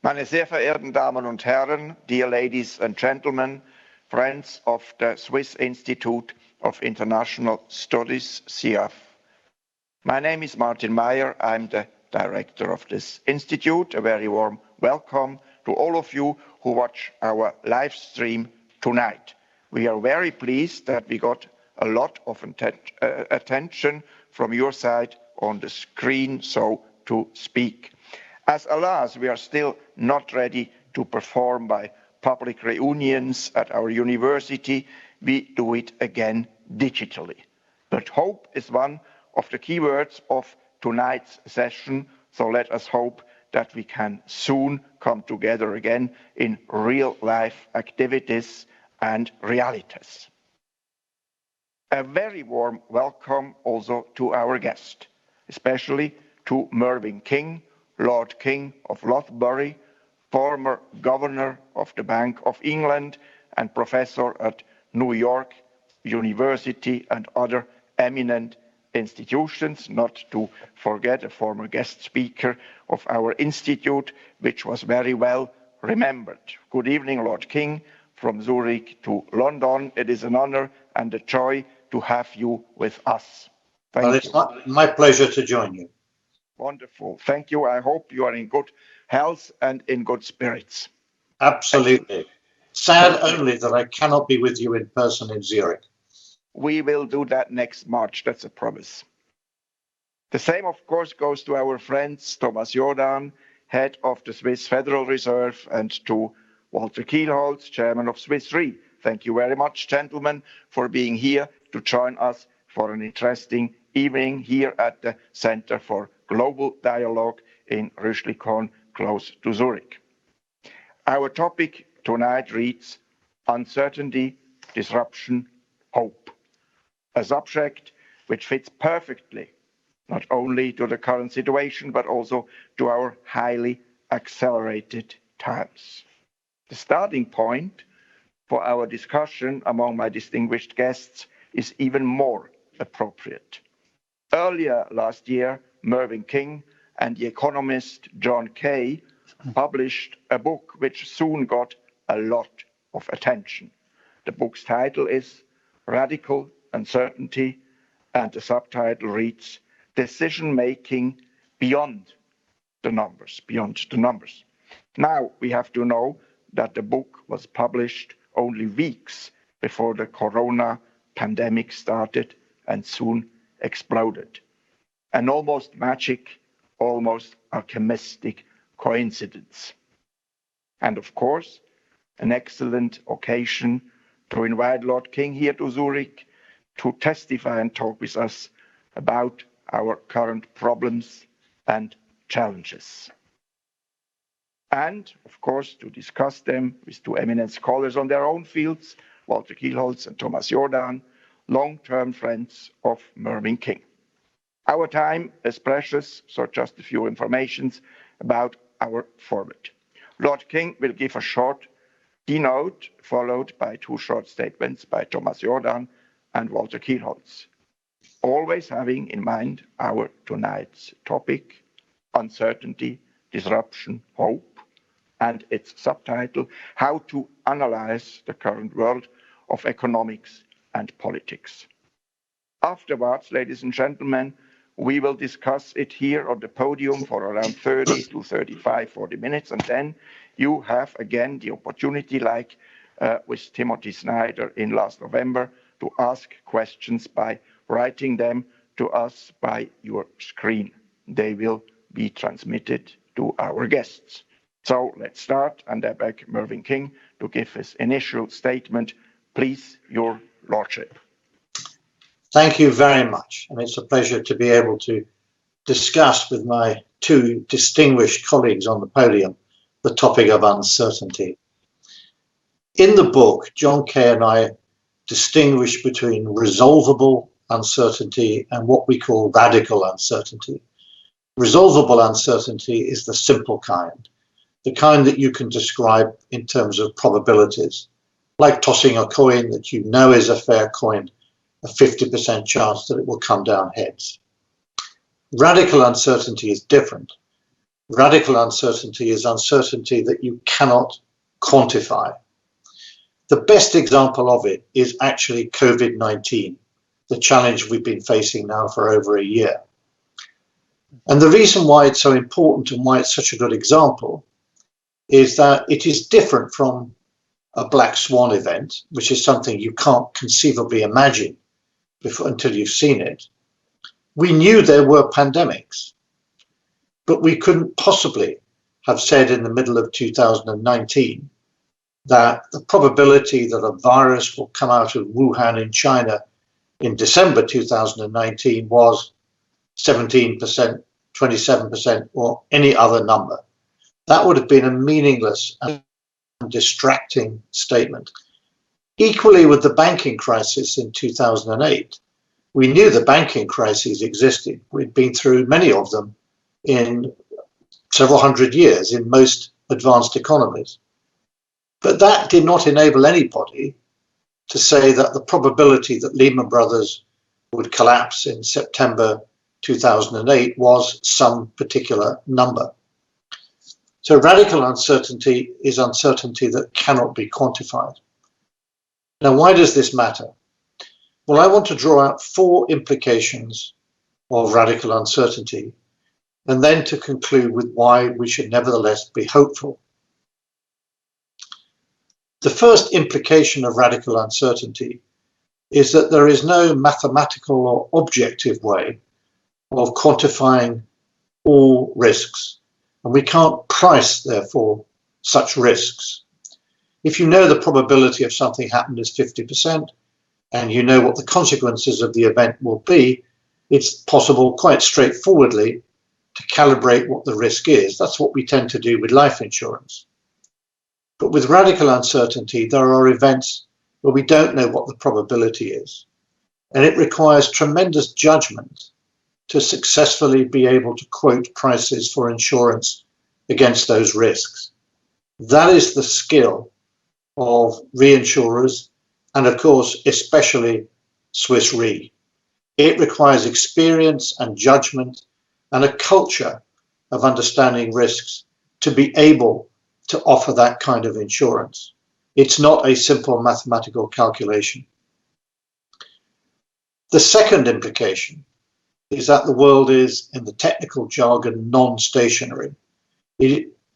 Meine sehr verehrten Damen und Herren, dear ladies and gentlemen, friends of the Swiss Institute of International Studies, CIAF. My name is Martin Meyer. I'm the director of this institute. A very warm welcome to all of you who watch our live stream tonight. We are very pleased that we got a lot of attention from your side on the screen, so to speak. As alas, we are still not ready to perform by public reunions at our university, we do it again digitally. But hope is one of the key words of tonight's session, so let us hope that we can soon come together again in real-life activities and realities. A very warm welcome also to our guest, especially to Mervyn King, Lord King of Lothbury, former governor of the Bank of England and professor at New York University and other eminent institutions, not to forget a former guest speaker of our institute, which was very well remembered. Good evening, Lord King, from Zurich to London. It is an honor and a joy to have you with us. Thank you. It's my pleasure to join you. Wonderful. Thank you. I hope you are in good health and in good spirits. Absolutely. Sad only that I cannot be with you in person in Zurich. We will do that next March. That's a promise. The same, of course, goes to our friends Thomas Jordan, head of the Swiss Federal Reserve, and to Walter Kielholz, chairman of Swiss Re. Thank you very much, gentlemen, for being here to join us for an interesting evening here at the Center for Global Dialogue in Rüschlikon, close to Zurich. Our topic tonight reads Uncertainty, Disruption, Hope, a subject which fits perfectly not only to the current situation, but also to our highly accelerated times. The starting point for our discussion among my distinguished guests is even more appropriate. Earlier last year, Mervyn King and the economist John Kay published a book which soon got a lot of attention. The book's title is Radical Uncertainty, and the subtitle reads Decision-Making Beyond the Numbers, Beyond the Numbers. Now we have to know that the book was published only weeks before the corona pandemic started and soon exploded. An almost magic, almost alchemistic coincidence. And of course, an excellent occasion to invite Lord King here to Zurich to testify and talk with us about our current problems and challenges. And of course, to discuss them with two eminent scholars on their own fields, Walter Kielholz and Thomas Jordan, long-term friends of Mervyn King. Our time is precious, so just a few informations about our format. Lord King will give a short keynote, followed by two short statements by Thomas Jordan and Walter Kielholz, always having in mind our tonight's topic, uncertainty, disruption, hope, and its subtitle, How to Analyze the Current World of Economics and Politics. Afterwards, ladies and gentlemen, we will discuss it here on the podium for around 30 to 35, 40 minutes, and then you have again the opportunity, like with Timothy Snyder in last November, to ask questions by writing them to us by your screen. They will be transmitted to our guests. So let's start, and I beg Mervyn King to give his initial statement. Please, your lordship. Thank you very much, and it's a pleasure to be able to discuss with my two distinguished colleagues on the podium the topic of uncertainty. In the book, John Kay and I distinguish between resolvable uncertainty and what we call radical uncertainty. Resolvable uncertainty is the simple kind, the kind that you can describe in terms of probabilities, like tossing a coin that you know is a fair coin, a 50% chance that it will come down heads. Radical uncertainty is different. Radical uncertainty is uncertainty that you cannot quantify. The best example of it is actually COVID-19, the challenge we've been facing now for over a year. And the reason why it's so important and why it's such a good example is that it is different from a black swan event, which is something you can't conceivably imagine until you've seen it. We knew there were pandemics, but we couldn't possibly have said in the middle of 2019 that the probability that a virus will come out of Wuhan in China in December 2019 was 17%, 27%, or any other number. That would have been a meaningless and distracting statement. Equally with the banking crisis in 2008, we knew the banking crises existed. We'd been through many of them in several hundred years in most advanced economies. But that did not enable anybody to say that the probability that Lehman Brothers would collapse in September 2008 was some particular number. So radical uncertainty is uncertainty that cannot be quantified. Now, why does this matter? Well, I want to draw out 4 implications of radical uncertainty, and then to conclude with why we should nevertheless be hopeful. The first implication of radical uncertainty is that there is no mathematical or objective way of quantifying all risks, and we can't price, therefore, such risks. If you know the probability of something happening is 50%, and you know what the consequences of the event will be, it's possible quite straightforwardly to calibrate what the risk is. That's what we tend to do with life insurance. But with radical uncertainty, there are events where we don't know what the probability is, and it requires tremendous judgment to successfully be able to quote prices for insurance against those risks. That is the skill of reinsurers, and of course, especially Swiss Re. It requires experience and judgment and a culture of understanding risks to be able to offer that kind of insurance. It's not a simple mathematical calculation. The second implication is that the world is, in the technical jargon, non-stationary.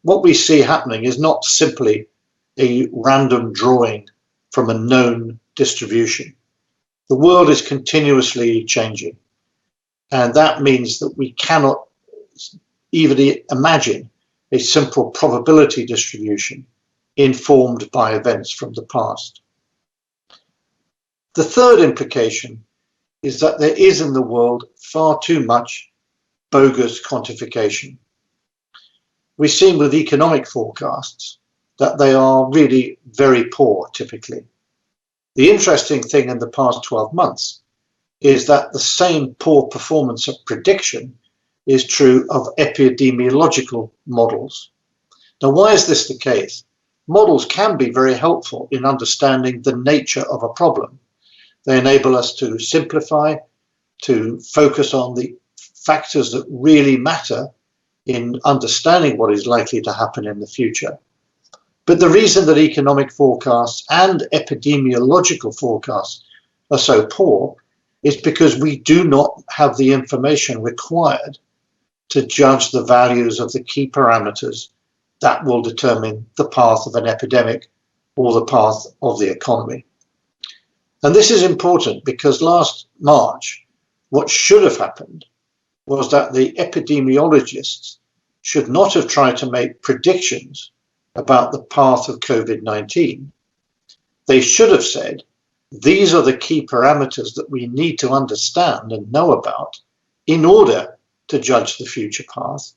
What we see happening is not simply a random drawing from a known distribution. The world is continuously changing, and that means that we cannot even imagine a simple probability distribution informed by events from the past. The third implication is that there is in the world far too much bogus quantification. We've seen with economic forecasts that they are really very poor typically. The interesting thing in the past 12 months is that the same poor performance of prediction is true of epidemiological models. Now, why is this the case? Models can be very helpful in understanding the nature of a problem. They enable us to simplify, to focus on the factors that really matter in understanding what is likely to happen in the future. But the reason that economic forecasts and epidemiological forecasts are so poor is because we do not have the information required to judge the values of the key parameters that will determine the path of an epidemic or the path of the economy. And this is important because last March, what should have happened was that the epidemiologists should not have tried to make predictions about the path of COVID-19. They should have said, these are the key parameters that we need to understand and know about in order to judge the future path.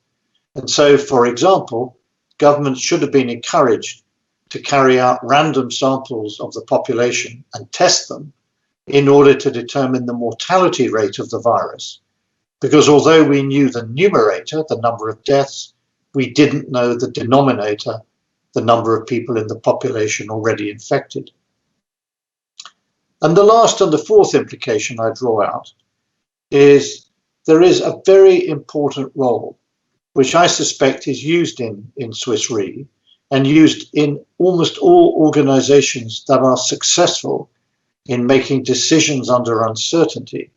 And so, for example, governments should have been encouraged to carry out random samples of the population and test them in order to determine the mortality rate of the virus. Because although we knew the numerator, the number of deaths, we didn't know the denominator, the number of people in the population already infected. And the last and the fourth implication I draw out is there is a very important role which I suspect is used in Swiss Re and used in almost all organizations that are successful in making decisions under uncertainty.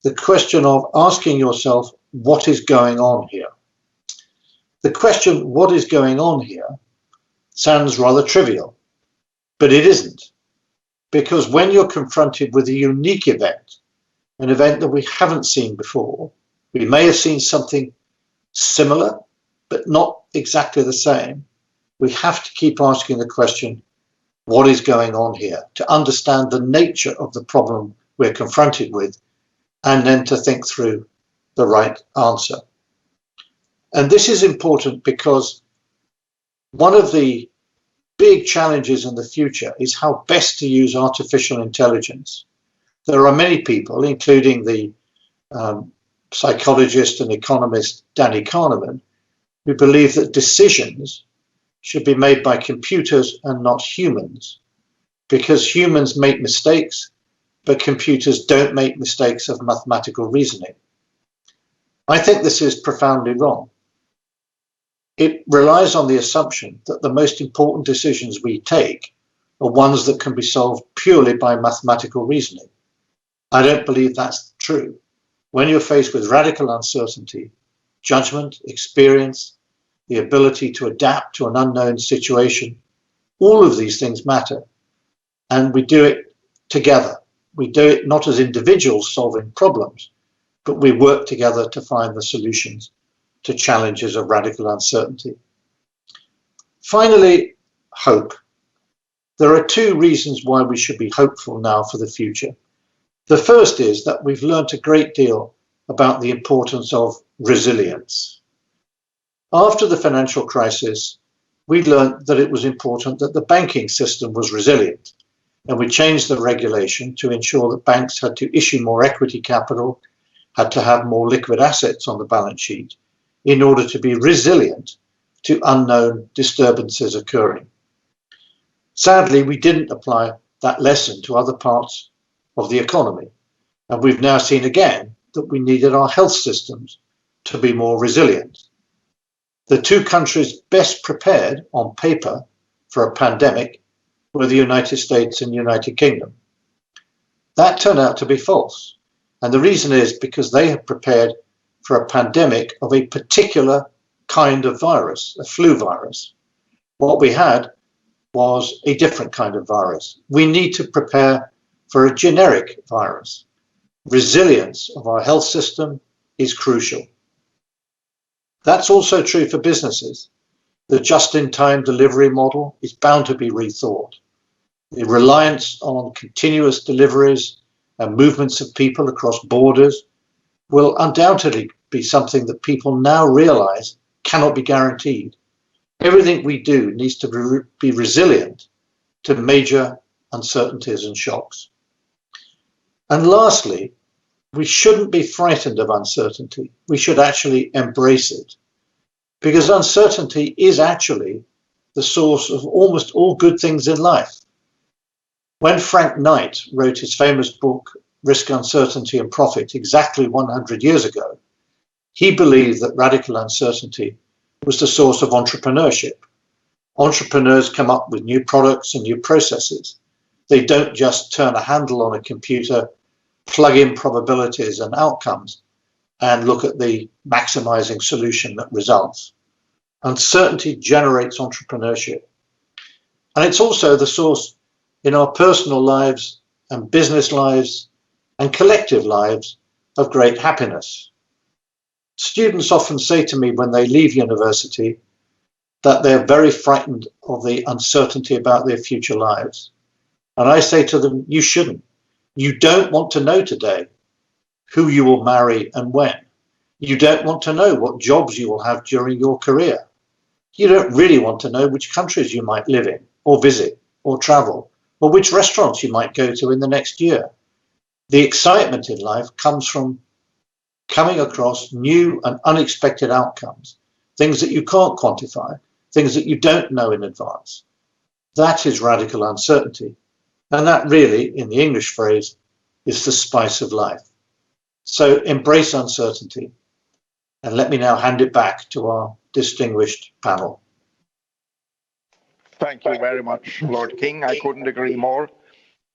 The question of asking yourself, what is going on here? The question, what is going on here, sounds rather trivial, but it isn't. Because when you're confronted with a unique event, an event that we haven't seen before, we may have seen something similar, but not exactly the same, we have to keep asking the question, what is going on here, to understand the nature of the problem we're confronted with, and then to think through the right answer. And this is important because one of the big challenges in the future is how best to use artificial intelligence. There are many people, including the psychologist and economist Danny Kahneman, who believe that decisions should be made by computers and not humans, because humans make mistakes, but computers don't make mistakes of mathematical reasoning. I think this is profoundly wrong. It relies on the assumption that the most important decisions we take are ones that can be solved purely by mathematical reasoning. I don't believe that's true. When you're faced with radical uncertainty, judgment, experience, the ability to adapt to an unknown situation, all of these things matter. And we do it together. We do it not as individuals solving problems, but we work together to find the solutions to challenges of radical uncertainty. Finally, hope. There are two reasons why we should be hopeful now for the future. The first is that we've learned a great deal about the importance of resilience. After the financial crisis, we learned that it was important that the banking system was resilient, and we changed the regulation to ensure that banks had to issue more equity capital, had to have more liquid assets on the balance sheet in order to be resilient to unknown disturbances occurring. Sadly, we didn't apply that lesson to other parts of the economy, and we've now seen again that we needed our health systems to be more resilient. The two countries best prepared on paper for a pandemic were the United States and United Kingdom. That turned out to be false, and the reason is because they had prepared for a pandemic of a particular kind of virus, a flu virus. What we had was a different kind of virus. We need to prepare for a generic virus. Resilience of our health system is crucial. That's also true for businesses. The just-in-time delivery model is bound to be rethought. The reliance on continuous deliveries and movements of people across borders will undoubtedly be something that people now realize cannot be guaranteed. Everything we do needs to be resilient to major uncertainties and shocks. And lastly, we shouldn't be frightened of uncertainty. We should actually embrace it, because uncertainty is actually the source of almost all good things in life. When Frank Knight wrote his famous book, Risk, Uncertainty and Profit, exactly 100 years ago, he believed that radical uncertainty was the source of entrepreneurship. Entrepreneurs come up with new products and new processes. They don't just turn a handle on a computer, plug in probabilities and outcomes, and look at the maximizing solution that results. Uncertainty generates entrepreneurship. And it's also the source in our personal lives and business lives and collective lives of great happiness. Students often say to me when they leave university that they're very frightened of the uncertainty about their future lives. And I say to them, you shouldn't. You don't want to know today who you will marry and when. You don't want to know what jobs you will have during your career. You don't really want to know which countries you might live in or visit or travel, or which restaurants you might go to in the next year. The excitement in life comes from coming across new and unexpected outcomes, things that you can't quantify, things that you don't know in advance. That is radical uncertainty. And that really, in the English phrase, is the spice of life. So embrace uncertainty. And let me now hand it back to our distinguished panel. Thank you very much, Lord King. I couldn't agree more.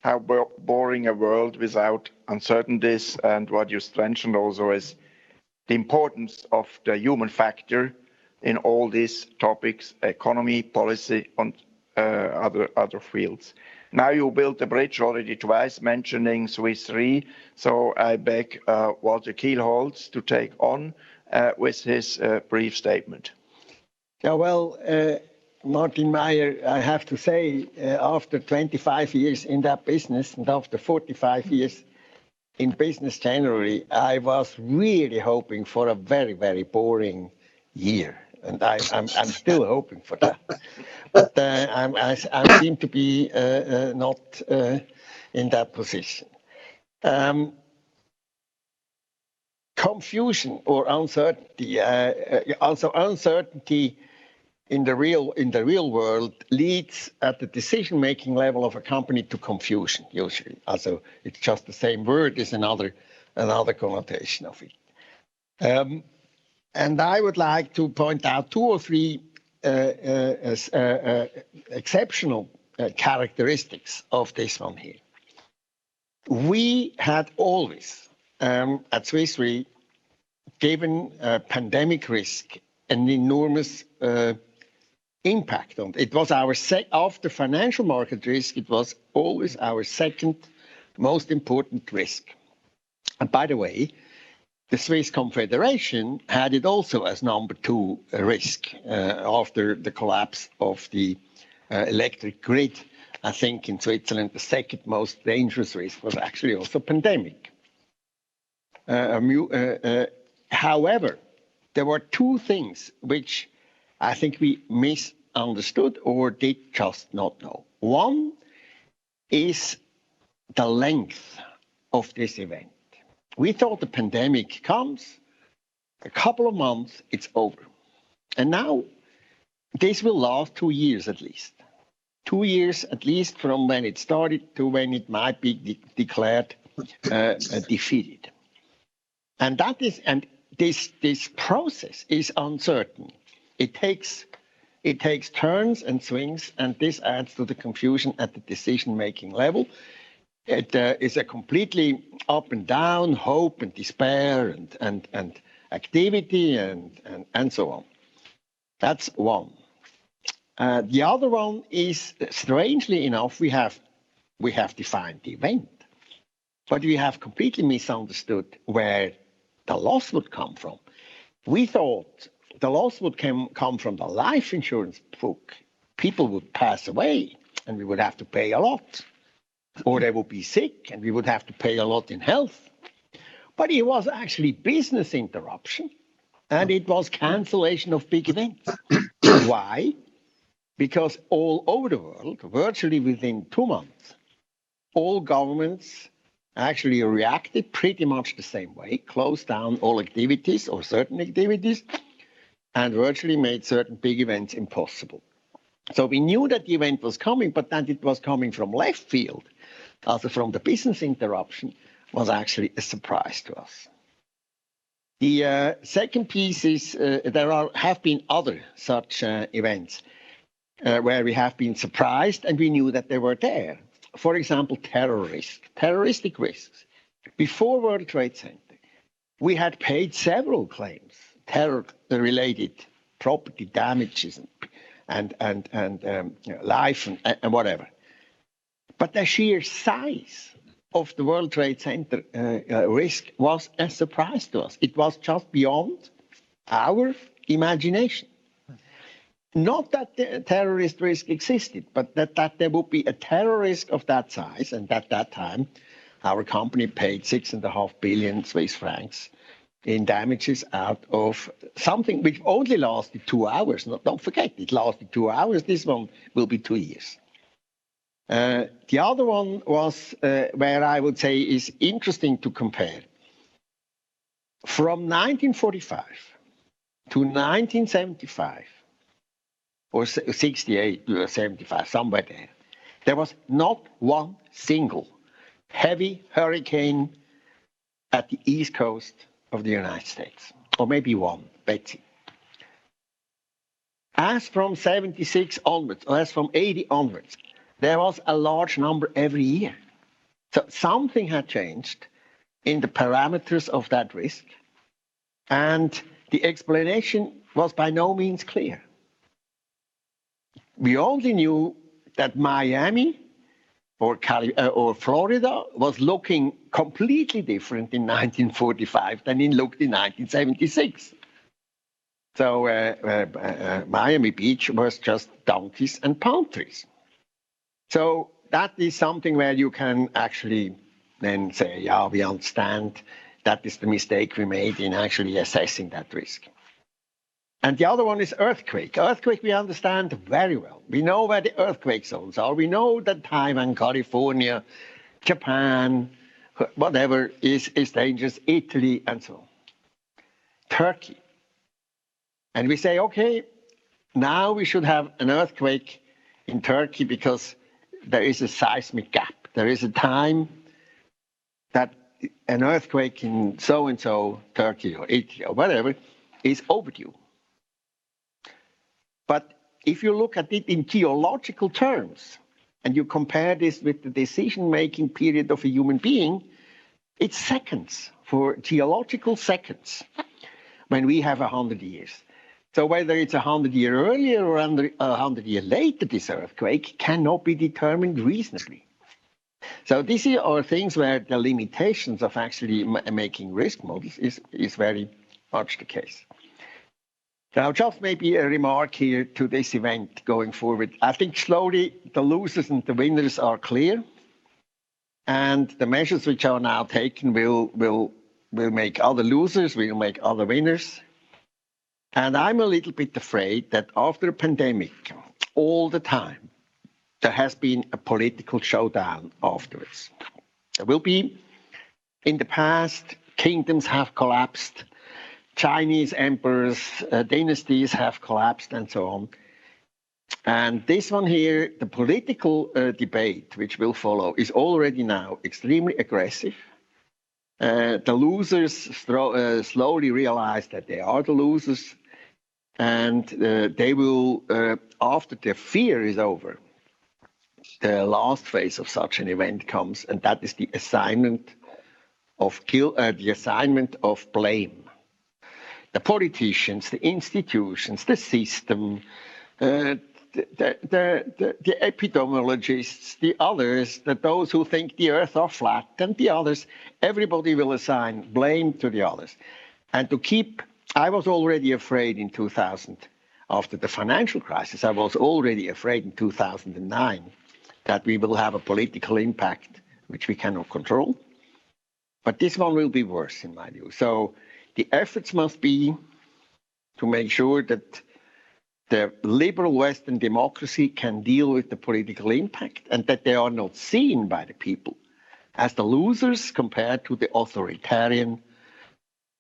How boring a world without uncertainties, and what you strengthened also is the importance of the human factor in all these topics, economy, policy, and other fields. Now you built a bridge already twice mentioning Swiss Re, so I beg Walter Kielholz to take on with his brief statement. Yeah, well, Martin Meyer, I have to say, after 25 years in that business and after 45 years in business generally, I was really hoping for a very, very boring year. And I'm still hoping for that. But I seem to be not in that position. Confusion or uncertainty, also uncertainty in the real world leads at the decision-making level of a company to confusion, usually. Also, it's just the same word, is another connotation of it. And I would like to point out two or three exceptional characteristics of this one here. We had always, at Swiss Re, given pandemic risk an enormous impact on it. It was our after financial market risk, it was always our second most important risk. And by the way, the Swiss Confederation had it also as number two risk after the collapse of the electric grid. I think in Switzerland, the second most dangerous risk was actually also pandemic. However, there were two things which I think we misunderstood or did just not know. One is the length of this event. We thought the pandemic comes, a couple of months, it's over. And now this will last 2 years at least. 2 years at least from when it started to when it might be declared defeated. And this process is uncertain. It takes turns and swings, and this adds to the confusion at the decision-making level. It is a completely up and down, hope and despair and activity and so on. That's one. The other one is, strangely enough, we have defined the event, but we have completely misunderstood where the loss would come from. We thought the loss would come from the life insurance book. People would pass away and we would have to pay a lot. Or they would be sick and we would have to pay a lot in health. But it was actually business interruption and it was cancellation of big events. Why? Because all over the world, virtually within 2 months, all governments actually reacted pretty much the same way, closed down all activities or certain activities, and virtually made certain big events impossible. So we knew that the event was coming, but that it was coming from left field, also from the business interruption, was actually a surprise to us. The second piece is there have been other such events where we have been surprised and we knew that they were there. For example, terroristic risks. Before World Trade Center, we had paid several claims, terror-related property damages and life and whatever. But the sheer size of the World Trade Center risk was a surprise to us. It was just beyond our imagination. Not that the terrorist risk existed, but that there would be a terror risk of that size. And at that time, our company paid 6.5 billion Swiss francs in damages out of something which only lasted 2 hours. No, don't forget, it lasted 2 hours. This one will be 2 years. The other one was where I would say is interesting to compare. From 1945 to 1975, or 68 or 75, somewhere there was not one single heavy hurricane at the east coast of the United States. or maybe one, Betsy. As from 76 onwards, or as from 80 onwards, there was a large number every year. So something had changed in the parameters of that risk, and the explanation was by no means clear. We only knew that Miami or Florida was looking completely different in 1945 than it looked in 1976. So Miami Beach was just donkeys and palm trees. So that is something where you can actually then say, yeah, we understand that is the mistake we made in actually assessing that risk. And the other one is earthquake. Earthquake we understand very well. We know where the earthquake zones are. We know that Taiwan, California, Japan, whatever is dangerous, Italy, and so on. Turkey. And we say, okay, now we should have an earthquake in Turkey because there is a seismic gap. There is a time that an earthquake in so-and-so Turkey or Italy or whatever is overdue. But if you look at it in geological terms and you compare this with the decision-making period of a human being, it's seconds, for geological seconds, when we have 100 years. So whether it's 100 years earlier or 100 years later, this earthquake cannot be determined reasonably. So these are things where the limitations of actually making risk models is very much the case. Now, just maybe a remark here to this event going forward. I think slowly the losers and the winners are clear, and the measures which are now taken will make other losers, will make other winners. And I'm a little bit afraid that after a pandemic, all the time, there has been a political showdown afterwards. There will be, in the past, kingdoms have collapsed, Chinese emperors, dynasties have collapsed, and so on. And this one here, the political debate which will follow, is already now extremely aggressive. The losers slowly realize that they are the losers, and they will, after their fear is over, the last phase of such an event comes, and that is the assignment of blame. The politicians, the institutions, the system, the epidemiologists, the others, those who think the earth are flat, and the others, everybody will assign blame to the others. And I was already afraid in 2000, after the financial crisis, I was already afraid in 2009 that we will have a political impact which we cannot control. But this one will be worse, in my view. So the efforts must be to make sure that the liberal Western democracy can deal with the political impact and that they are not seen by the people as the losers compared to the authoritarian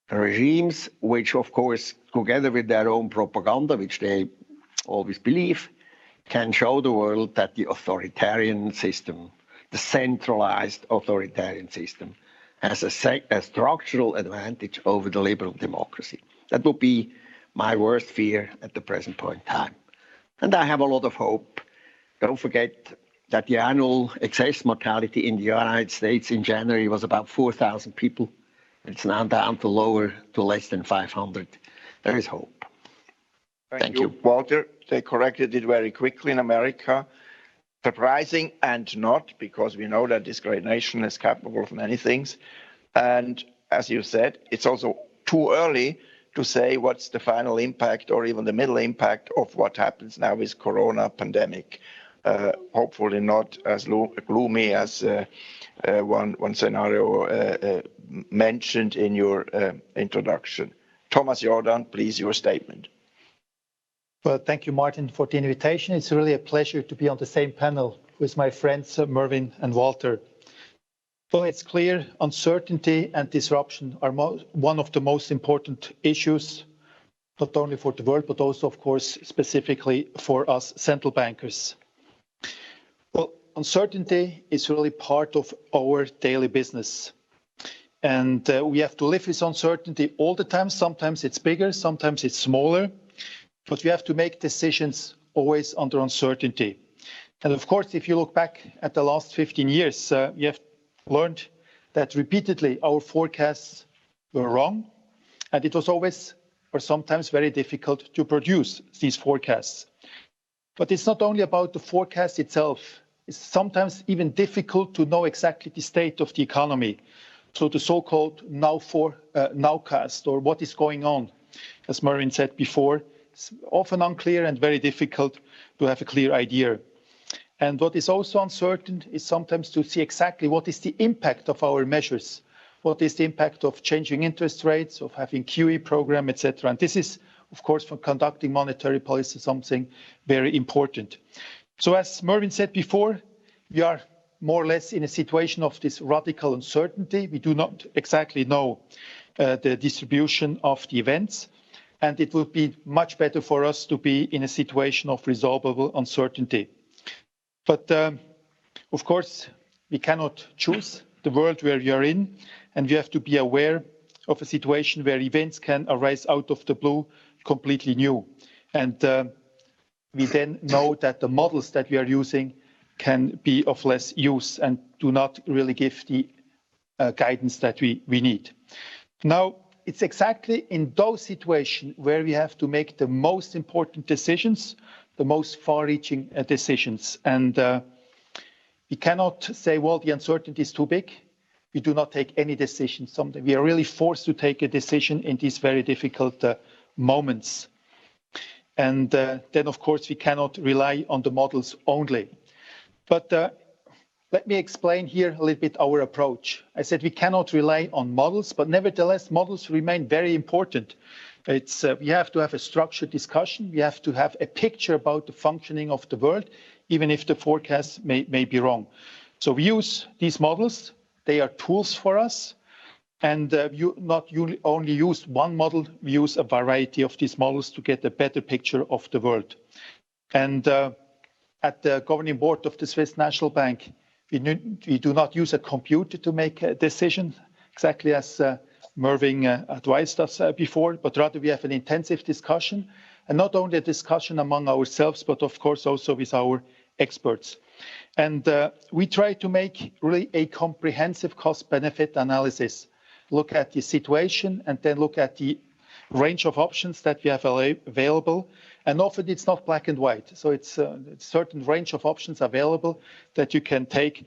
regimes, which, of course, together with their own propaganda, which they always believe, can show the world that the authoritarian system, the centralized authoritarian system, has a structural advantage over the liberal democracy. That would be my worst fear at the present point in time. And I have a lot of hope. Don't forget that the annual excess mortality in the United States in January was about 4,000 people. It's now down to less than 500. There is hope. Thank you. Walter. They corrected it very quickly in America. Surprising and not, because we know that this great nation is capable of many things. And as you said, it's also too early to say what's the final impact or even the middle impact of what happens now with Corona pandemic. Hopefully not as gloomy as one scenario mentioned in your introduction. Thomas Jordan, please, your statement. Well, thank you, Martin, for the invitation. It's really a pleasure to be on the same panel with my friends Mervyn and Walter. Well, it's clear uncertainty and disruption are one of the most important issues, not only for the world, but also, of course, specifically for us central bankers. Well, uncertainty is really part of our daily business. And we have to live with uncertainty all the time. Sometimes it's bigger, sometimes it's smaller. But we have to make decisions always under uncertainty. And of course, if you look back at the last 15 years, we have learned that repeatedly our forecasts were wrong. And it was always or sometimes very difficult to produce these forecasts. But it's not only about the forecast itself. It's sometimes even difficult to know exactly the state of the economy. So the so-called nowcast, or what is going on, as Mervyn said before, it's often unclear and very difficult to have a clear idea. And what is also uncertain is sometimes to see exactly what is the impact of our measures. What is the impact of changing interest rates, of having QE program, etc. And this is, of course, for conducting monetary policy, something very important. So as Mervyn said before, we are more or less in a situation of this radical uncertainty. We do not exactly know the distribution of the events. And it would be much better for us to be in a situation of resolvable uncertainty. But of course, we cannot choose the world where we are in, and we have to be aware of a situation where events can arise out of the blue, completely new. And we then know that the models that we are using can be of less use and do not really give the guidance that we need. Now, it's exactly in those situations where we have to make the most important decisions, the most far-reaching decisions. And we cannot say, well, the uncertainty is too big. We do not take any decision. We are really forced to take a decision in these very difficult moments. And then, of course, we cannot rely on the models only. But let me explain here a little bit our approach. I said we cannot rely on models, but nevertheless, models remain very important. We have to have a structured discussion. We have to have a picture about the functioning of the world, even if the forecasts may be wrong. So we use these models. They are tools for us. And you not only use one model, we use a variety of these models to get a better picture of the world. And at the governing board of the Swiss National Bank, we do not use a computer to make a decision, exactly as Mervyn advised us before, but rather we have an intensive discussion, and not only a discussion among ourselves, but of course also with our experts. And we try to make really a comprehensive cost-benefit analysis, look at the situation, and then look at the range of options that we have available. And often it's not black and white. So it's a certain range of options available that you can take.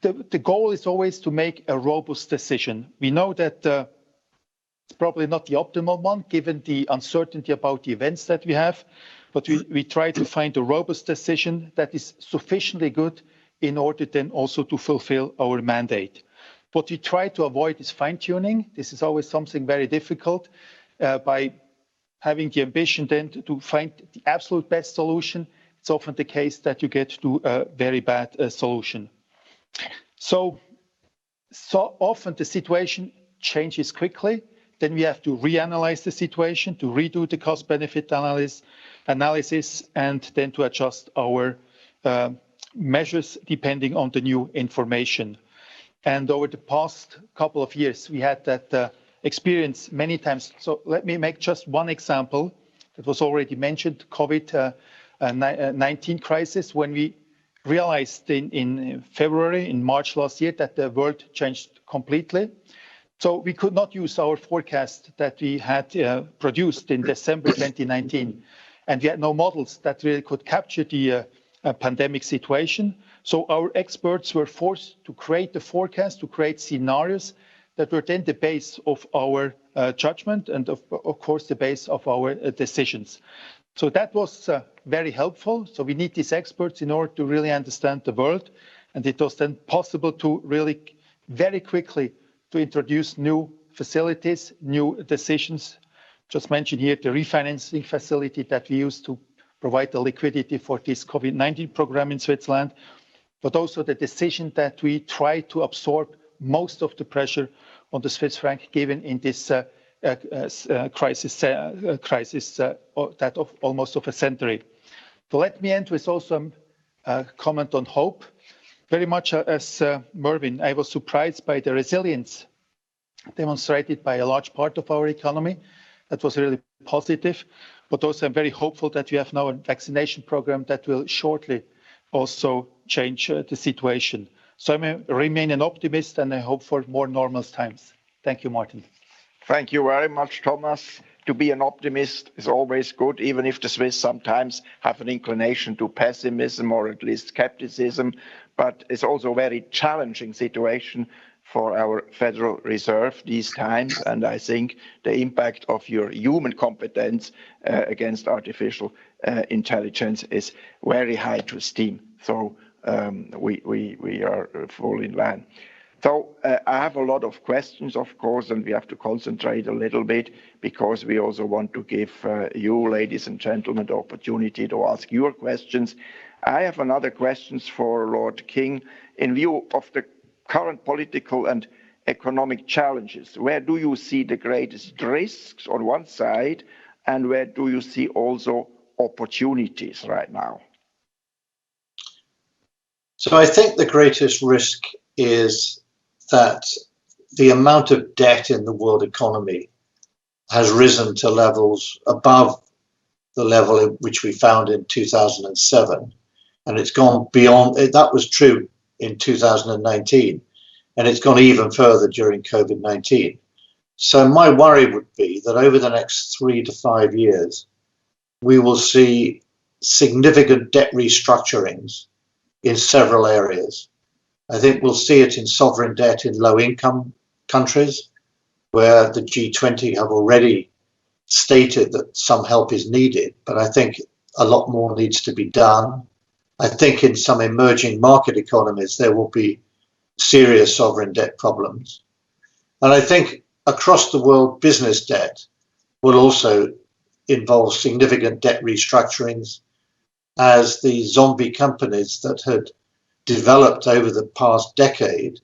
The goal is always to make a robust decision. We know that it's probably not the optimal one, given the uncertainty about the events that we have. But we try to find a robust decision that is sufficiently good in order then also to fulfill our mandate. What we try to avoid is fine-tuning. This is always something very difficult by having the ambition then to find the absolute best solution. It's often the case that you get to a very bad solution. So often the situation changes quickly. Then we have to reanalyze the situation, to redo the cost-benefit analysis, and then to adjust our measures depending on the new information. And over the past couple of years, we had that experience many times. So let me make just one example that was already mentioned, COVID-19 crisis, when we realized in February, in March last year, that the world changed completely. So we could not use our forecast that we had produced in December 2019. And we had no models that really could capture the pandemic situation. So our experts were forced to create the forecast, to create scenarios that were then the base of our judgment and, of course, the base of our decisions. So that was very helpful. So we need these experts in order to really understand the world. And it was then possible to really very quickly to introduce new facilities, new decisions. Just mentioned here the refinancing facility that we use to provide the liquidity for this COVID-19 program in Switzerland, but also the decision that we try to absorb most of the pressure on the Swiss franc given in this crisis that of almost of a century. So let me end with also a comment on hope. very much as Mervyn, I was surprised by the resilience demonstrated by a large part of our economy. That was really positive. But also I'm very hopeful that we have now a vaccination program that will shortly also change the situation. So I remain an optimist and I hope for more normal times. Thank you, Martin. Thank you very much, Thomas. To be an optimist is always good, even if the Swiss sometimes have an inclination to pessimism or at least skepticism. But it's also a very challenging situation for our Federal Reserve these times. And I think the impact of your human competence against artificial intelligence is very high to esteem. So we are full in line. So I have a lot of questions, of course, and we have to concentrate a little bit because we also want to give you, ladies and gentlemen, the opportunity to ask your questions. I have another questions for Lord King. In view of the current political and economic challenges, where do you see the greatest risks on one side, and where do you see also opportunities right now? So I think the greatest risk is that the amount of debt in the world economy has risen to levels above the level which we found in 2007. And it's gone beyond, that was true in 2019, and it's gone even further during COVID-19. So my worry would be that over the next 3 to 5 years, we will see significant debt restructurings in several areas. I think we'll see it in sovereign debt in low-income countries, where the G20 have already stated that some help is needed, but I think a lot more needs to be done. I think in some emerging market economies, there will be serious sovereign debt problems. And I think across the world, business debt will also involve significant debt restructurings as the zombie companies that had developed over the past decade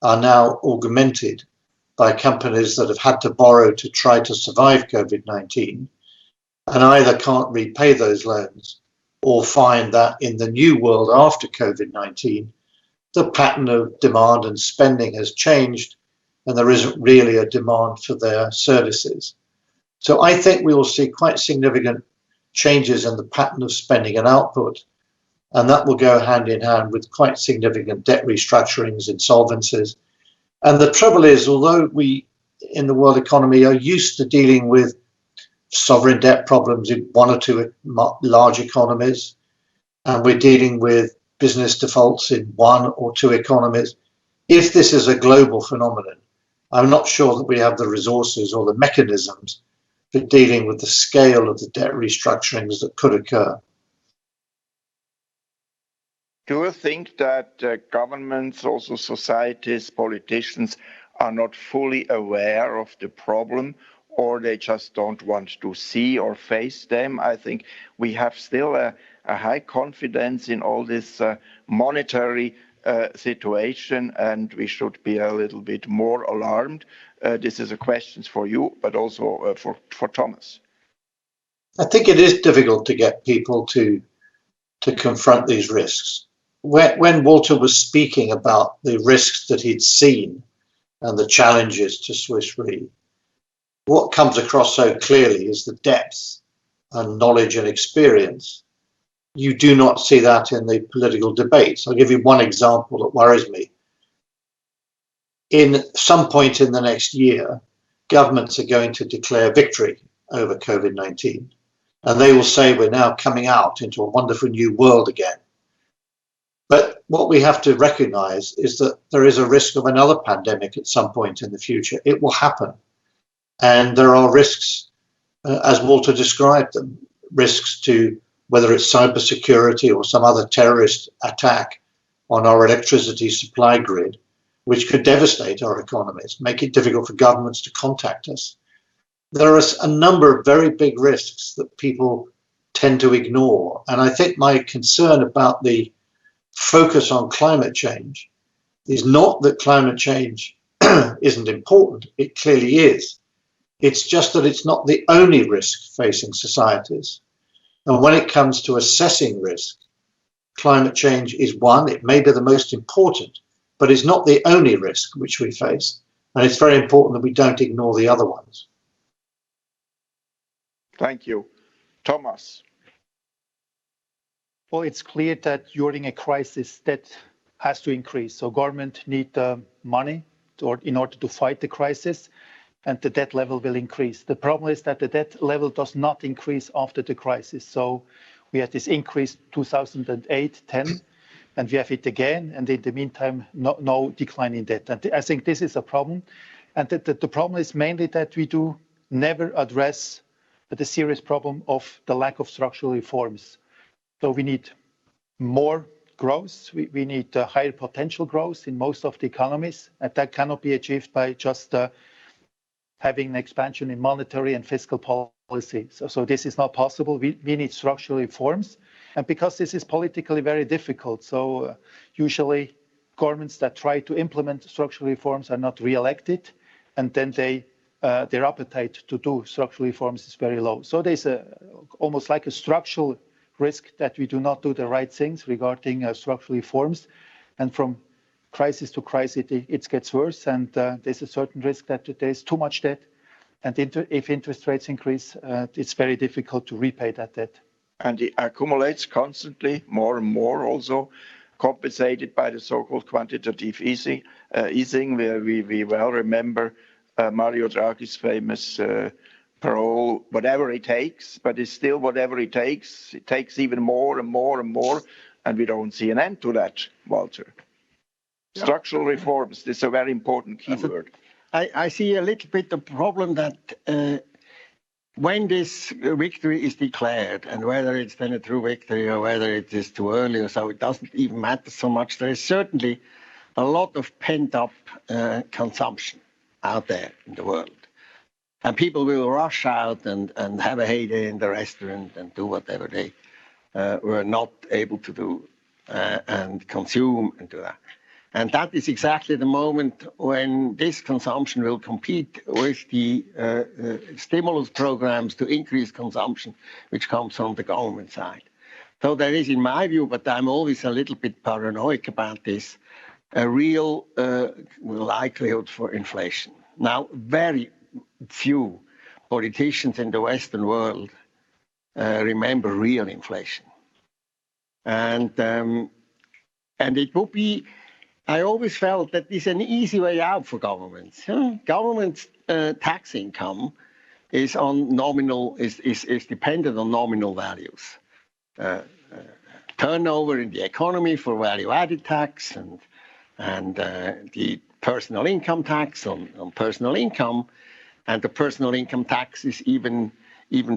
are now augmented by companies that have had to borrow to try to survive COVID-19 and either can't repay those loans or find that in the new world after COVID-19, the pattern of demand and spending has changed and there isn't really a demand for their services. So I think we will see quite significant changes in the pattern of spending and output, and that will go hand in hand with quite significant debt restructurings, insolvencies. And the trouble is, although we in the world economy are used to dealing with sovereign debt problems in one or two large economies, and we're dealing with business defaults in one or two economies, if this is a global phenomenon, I'm not sure that we have the resources or the mechanisms for dealing with the scale of the debt restructurings that could occur. Do you think that governments, also societies, politicians are not fully aware of the problem, or they just don't want to see or face them? I think we have still a high confidence in all this monetary situation, and we should be a little bit more alarmed. This is a question for you, but also for Thomas. I think it is difficult to get people to confront these risks. When Walter was speaking about the risks that he'd seen and the challenges to Swiss Re, what comes across so clearly is the depth and knowledge and experience. You do not see that in the political debates. I'll give you one example that worries me. In some point in the next year, governments are going to declare victory over COVID-19, and they will say we're now coming out into a wonderful new world again. But what we have to recognize is that there is a risk of another pandemic at some point in the future. It will happen. And there are risks, as Walter described them, risks to whether it's cybersecurity or some other terrorist attack on our electricity supply grid, which could devastate our economies, make it difficult for governments to contact us. There are a number of very big risks that people tend to ignore. And I think my concern about the focus on climate change is not that climate change isn't important. It clearly is. It's just that it's not the only risk facing societies. And when it comes to assessing risk, climate change is one. It may be the most important, but it's not the only risk which we face. And it's very important that we don't ignore the other ones. Thank you. Thomas. Well, it's clear that during a crisis, debt has to increase. So government need money in order to fight the crisis, and the debt level will increase. The problem is that the debt level does not increase after the crisis. So we had this increase 2008, 10, and we have it again. And in the meantime, no decline in debt. And I think this is a problem. And the problem is mainly that we do never address the serious problem of the lack of structural reforms. So we need more growth. We need higher potential growth in most of the economies. And that cannot be achieved by just having an expansion in monetary and fiscal policy. So this is not possible. We need structural reforms. And because this is politically very difficult, so usually governments that try to implement structural reforms are not re-elected, and then their appetite to do structural reforms is very low. So there's almost like a structural risk that we do not do the right things regarding structural reforms. And from crisis to crisis, it gets worse. And there's a certain risk that there's too much debt. And if interest rates increase, it's very difficult to repay that debt. And it accumulates constantly, more and more, also compensated by the so-called quantitative easing, where we well remember Mario Draghi's famous parole, whatever it takes, but it's still whatever it takes. It takes even more and more and more, and we don't see an end to that, Walter. Yeah. Structural reforms, this is a very important keyword. I see a little bit the problem that when this victory is declared, and whether it's then a true victory or whether it is too early or so, it doesn't even matter so much. There is certainly a lot of pent-up consumption out there in the world. And people will rush out and have a heyday in the restaurant and do whatever they were not able to do and consume and do that. And that is exactly the moment when this consumption will compete with the stimulus programs to increase consumption, which comes from the government side. So there is, in my view, but I'm always a little bit paranoid about this, a real likelihood for inflation. Now, very few politicians in the Western world remember real inflation. And it would be, I always felt that this is an easy way out for governments. Government's tax income is on nominal, is dependent on nominal values. Turnover in the economy for value-added tax and the personal income tax on personal income, and the personal income tax is even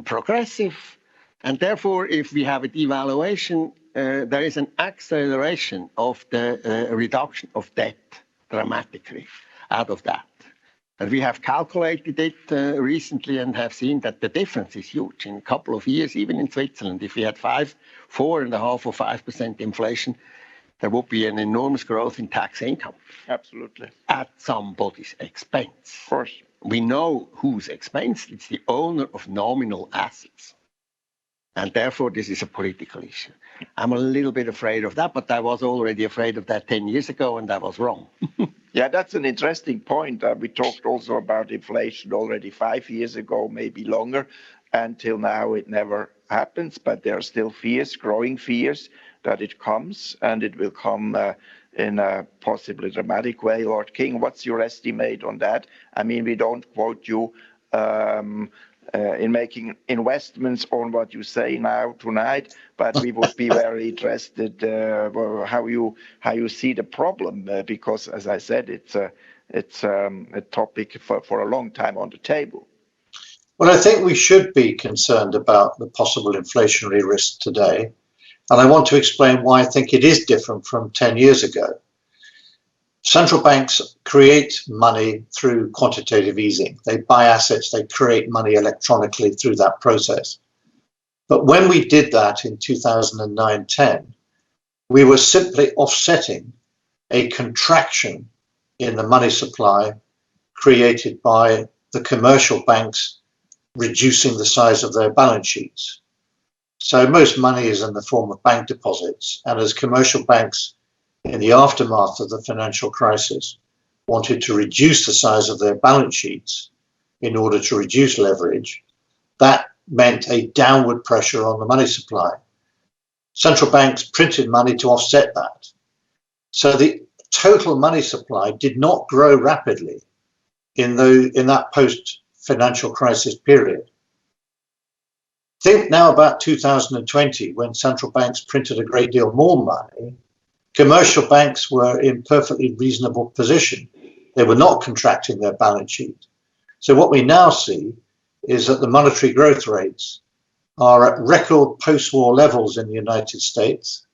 progressive. And therefore, if we have a devaluation, there is an acceleration of the reduction of debt dramatically out of that. And we have calculated it recently and have seen that the difference is huge. In a couple of years, even in Switzerland, if we had 4.5% or 5% inflation, there would be an enormous growth in tax income. Absolutely. At somebody's expense. Of course. We know whose expense. It's the owner of nominal assets. And therefore, this is a political issue. I'm a little bit afraid of that, but I was already afraid of that 10 years ago, and I was wrong. Yeah, that's an interesting point. We talked also about inflation already 5 years ago, maybe longer. Until now, it never happens, but there are still fears, growing fears, that it comes, and it will come in a possibly dramatic way. Lord King, what's your estimate on that? I mean, we don't quote you in making investments on what you say now tonight, but we would be very interested how you see the problem, because, as I said, it's a topic for a long time on the table. Well, I think we should be concerned about the possible inflationary risk today. And I want to explain why I think it is different from 10 years ago. Central banks create money through quantitative easing. They buy assets, they create money electronically through that process. But when we did that in 2009-10, we were simply offsetting a contraction in the money supply created by the commercial banks reducing the size of their balance sheets. So most money is in the form of bank deposits. And as commercial banks in the aftermath of the financial crisis wanted to reduce the size of their balance sheets in order to reduce leverage, that meant a downward pressure on the money supply. Central banks printed money to offset that. So the total money supply did not grow rapidly in that post-financial crisis period. Think now about 2020, when central banks printed a great deal more money. Commercial banks were in perfectly reasonable position. They were not contracting their balance sheet. So what we now see is that the monetary growth rates are at record post-war levels in the United States,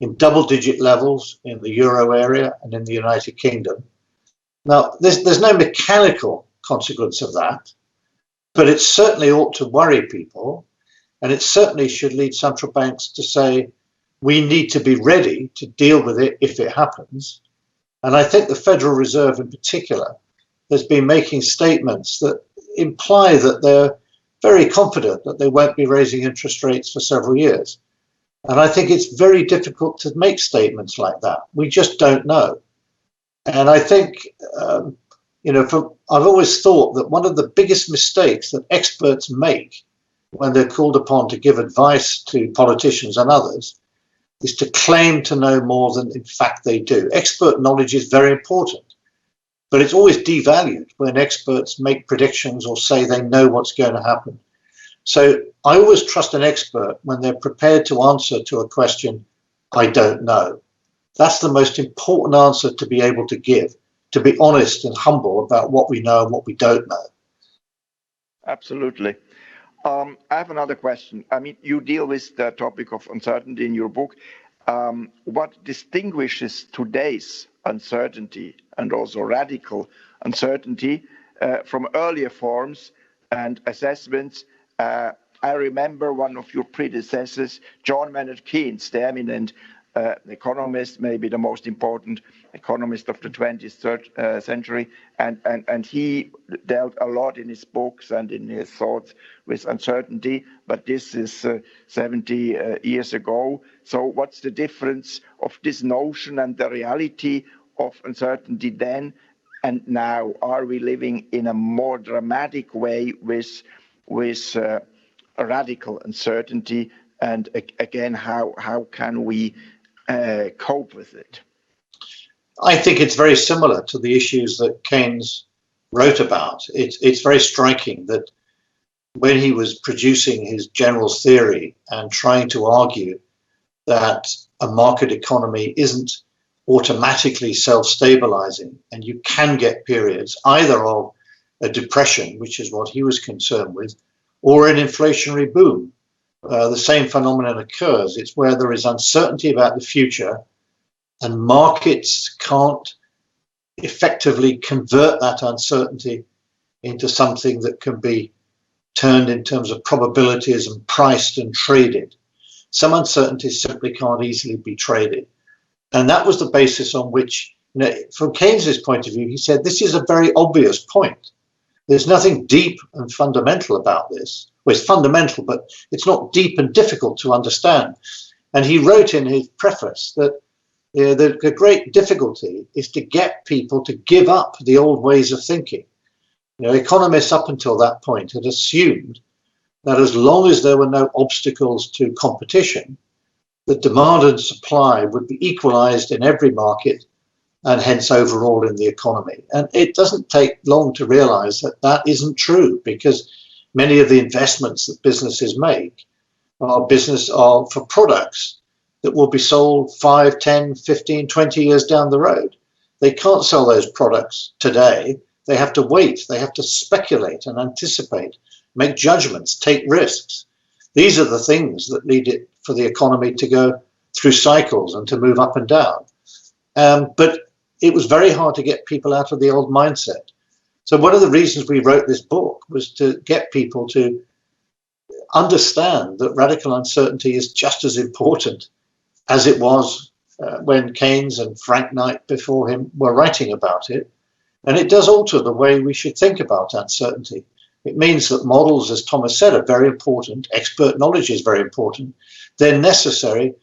in double-digit levels in the Euro area and in the United Kingdom. Now, there's no mechanical consequence of that, but it certainly ought to worry people, and it certainly should lead central banks to say, we need to be ready to deal with it if it happens. And I think the Federal Reserve in particular has been making statements that imply that they're very confident that they won't be raising interest rates for several years. And I think it's very difficult to make statements like that. We just don't know. And I think, I've always thought that one of the biggest mistakes that experts make when they're called upon to give advice to politicians and others is to claim to know more than in fact they do. Expert knowledge is very important, but it's always devalued when experts make predictions or say they know what's going to happen. So I always trust an expert when they're prepared to answer to a question, I don't know. That's the most important answer to be able to give, to be honest and humble about what we know and what we don't know. Absolutely. I have another question. I mean, you deal with the topic of uncertainty in your book. What distinguishes today's uncertainty and also radical uncertainty from earlier forms and assessments? I remember one of your predecessors, John Maynard Keynes, the eminent economist, maybe the most important economist of the 20th century, and he dealt a lot in his books and in his thoughts with uncertainty, but this is 70 years ago. So what's the difference of this notion and the reality of uncertainty then and now? Are we living in a more dramatic way with a radical uncertainty? And again, how can we cope with it? I think it's very similar to the issues that Keynes wrote about. It's very striking that when he was producing his general theory and trying to argue that a market economy isn't automatically self-stabilizing and you can get periods either of a depression, which is what he was concerned with, or an inflationary boom. The same phenomenon occurs. It's where there is uncertainty about the future and markets can't effectively convert that uncertainty into something that can be turned in terms of probabilities and priced and traded. Some uncertainties simply can't easily be traded. And that was the basis on which, from Keynes's point of view, he said, this is a very obvious point. There's nothing deep and fundamental about this. Well, it's fundamental, but it's not deep and difficult to understand. And he wrote in his preface that the great difficulty is to get people to give up the old ways of thinking. Economists up until that point had assumed that as long as there were no obstacles to competition, the demand and supply would be equalized in every market and hence overall in the economy. And it doesn't take long to realize that that isn't true, because many of the investments that businesses make are for products that will be sold 5, 10, 15, 20 years down the road. They can't sell those products today. They have to wait. They have to speculate and anticipate, make judgments, take risks. These are the things that lead it for the economy to go through cycles and to move up and down. But it was very hard to get people out of the old mindset. So one of the reasons we wrote this book was to get people to understand that radical uncertainty is just as important as it was when Keynes and Frank Knight before him were writing about it. And it does alter the way we should think about uncertainty. It means that models, as Thomas said, are very important. Expert knowledge is very important. They're necessary,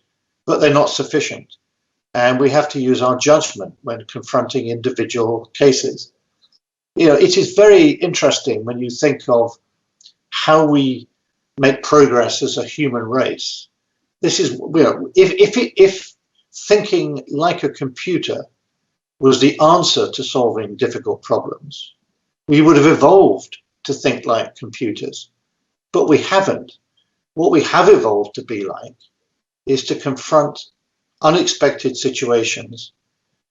but they're not sufficient. And we have to use our judgment when confronting individual cases. It is very interesting when you think of how we make progress as a human race. This is, if thinking like a computer was the answer to solving difficult problems, we would have evolved to think like computers, but we haven't. What we have evolved to be like is to confront unexpected situations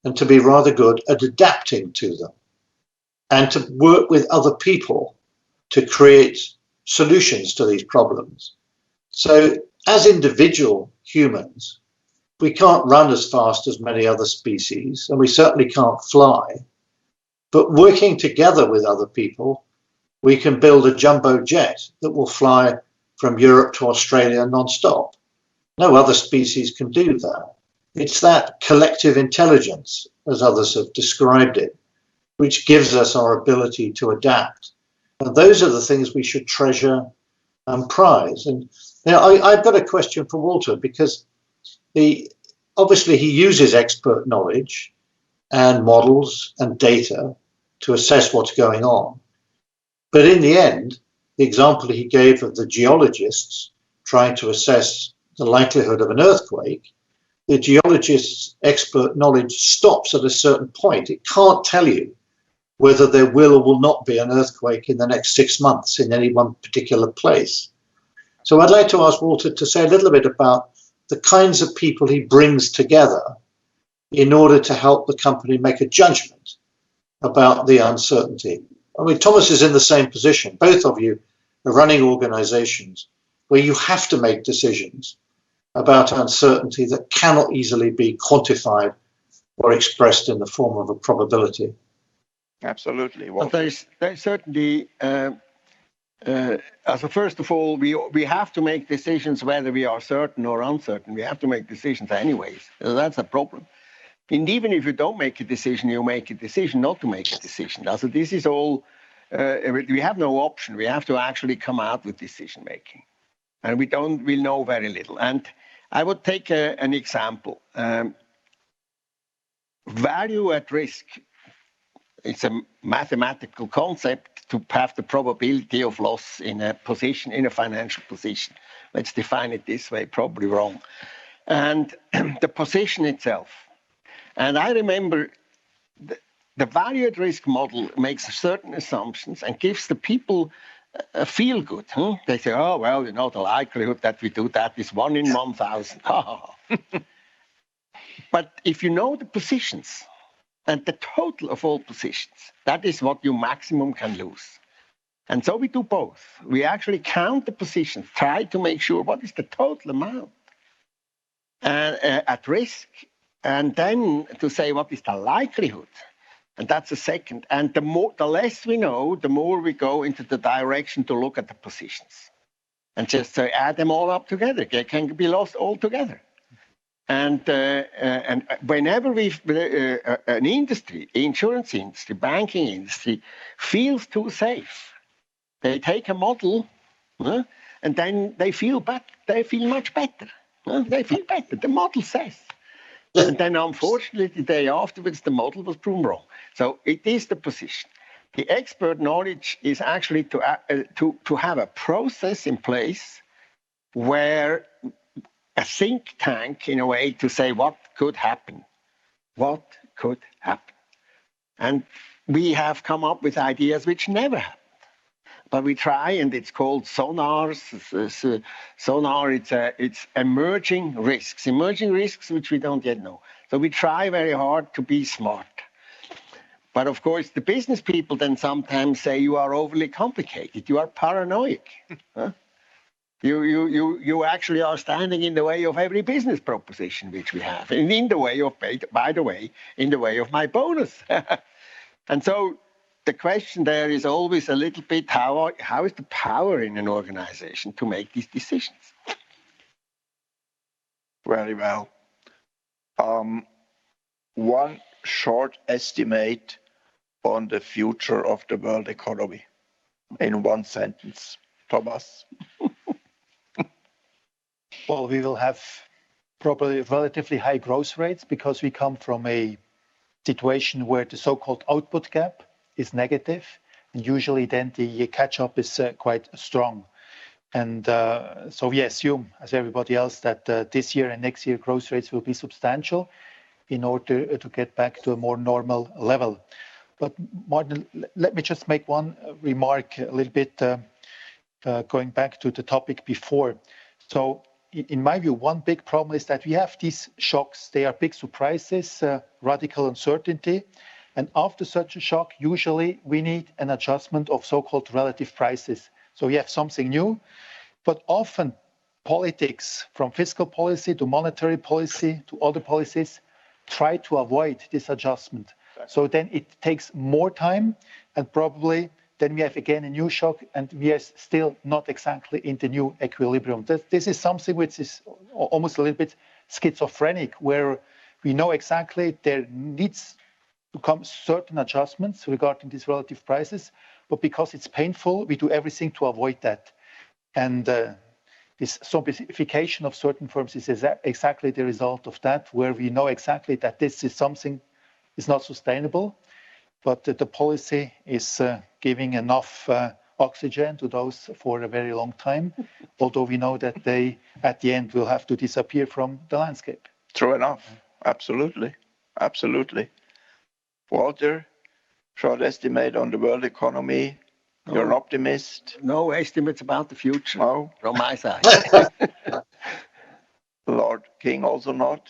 and to be rather good at adapting to them and to work with other people to create solutions to these problems. So as individual humans, we can't run as fast as many other species, and we certainly can't fly. But working together with other people, we can build a jumbo jet that will fly from Europe to Australia non-stop. No other species can do that. It's that collective intelligence, as others have described it, which gives us our ability to adapt. And those are the things we should treasure and prize. And I've got a question for Walter, because obviously he uses expert knowledge and models and data to assess what's going on. But in the end, the example he gave of the geologists trying to assess the likelihood of an earthquake, the geologist's expert knowledge stops at a certain point. It can't tell you whether there will or will not be an earthquake in the next 6 months in any one particular place. So I'd like to ask Walter to say a little bit about the kinds of people he brings together in order to help the company make a judgment about the uncertainty. I mean, Thomas is in the same position. Both of you are running organizations where you have to make decisions about uncertainty that cannot easily be quantified or expressed in the form of a probability. Absolutely. Well, there's certainly, so first of all, we have to make decisions whether we are certain or uncertain. We have to make decisions anyways. So that's a problem. And even if you don't make a decision, you make a decision not to make a decision. So this is all, we have no option. We have to actually come out with decision making. And we know very little. And I would take an example. Value at risk. It's a mathematical concept to have the probability of loss in a position, in a financial position. Let's define it this way, probably wrong. And the position itself. And I remember the value at risk model makes certain assumptions and gives the people a feel good. They say, oh, well, the likelihood that we do that is 1 in 1,000. But if you know the positions, and the total of all positions, that is what you maximum can lose. And so we do both. We actually count the positions, try to make sure what is the total amount at risk, and then to say what is the likelihood. And that's the second. And the less we know, the more we go into the direction to look at the positions. And just add them all up together. They can be lost altogether. And whenever an industry, insurance industry, banking industry, feels too safe, they take a model and then they feel much better. They feel better. The model says. And then unfortunately, the day afterwards, the model was proven wrong. So it is the position. The expert knowledge is actually to have a process in place where a think tank, in a way, to say what could happen. What could happen? And we have come up with ideas which never happened. But we try, and it's called sonars. Sonar, it's emerging risks which we don't yet know. So we try very hard to be smart. But of course, the business people then sometimes say you are overly complicated, you are paranoid. You actually are standing in the way of every business proposition which we have, and in the way of, by the way, in the way of my bonus. And so the question there is always a little bit, how is the power in an organization to make these decisions? Very well. One short estimate on the future of the world economy. in one sentence, Thomas? Well, we will have probably relatively high growth rates because we come from a situation where the so-called output gap is negative, and usually then the catch-up is quite strong. And so we assume, as everybody else, that this year and next year growth rates will be substantial in order to get back to a more normal level. But Martin, let me just make one remark a little bit going back to the topic before. So in my view, one big problem is that we have these shocks. They are big surprises, radical uncertainty. And after such a shock, usually we need an adjustment of so-called relative prices. So we have something new, but often politics, from fiscal policy to monetary policy to other policies, try to avoid this adjustment. So then it takes more time, and probably then we have again a new shock, and we are still not exactly in the new equilibrium. This is something which is almost a little bit schizophrenic, where we know exactly there needs to come certain adjustments regarding these relative prices, but because it's painful, we do everything to avoid that. And this simplification of certain firms is exactly the result of that, where we know exactly that this is something is not sustainable, but the policy is giving enough oxygen to those for a very long time, although we know that they, at the end, will have to disappear from the landscape. True enough. Absolutely. Absolutely. Walter, short estimate on the world economy. You're an optimist? No estimates about the future from my side. Lord King also not?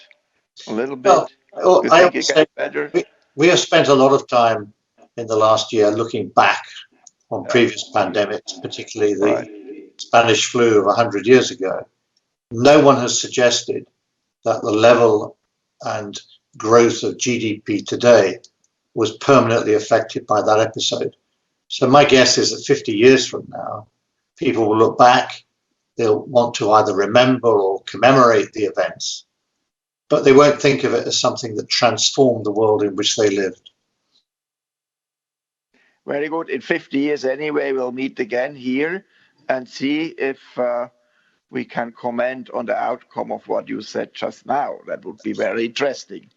A little bit? Well, You think it gets better? We have spent a lot of time in the last year looking back on previous pandemics, particularly the Spanish flu of 100 years ago. No one has suggested that the level and growth of GDP today was permanently affected by that episode. So my guess is that 50 years from now, people will look back, they'll want to either remember or commemorate the events, but they won't think of it as something that transformed the world in which they lived. Very good. In 50 years anyway, we'll meet again here and see if we can comment on the outcome of what you said just now. That would be very interesting.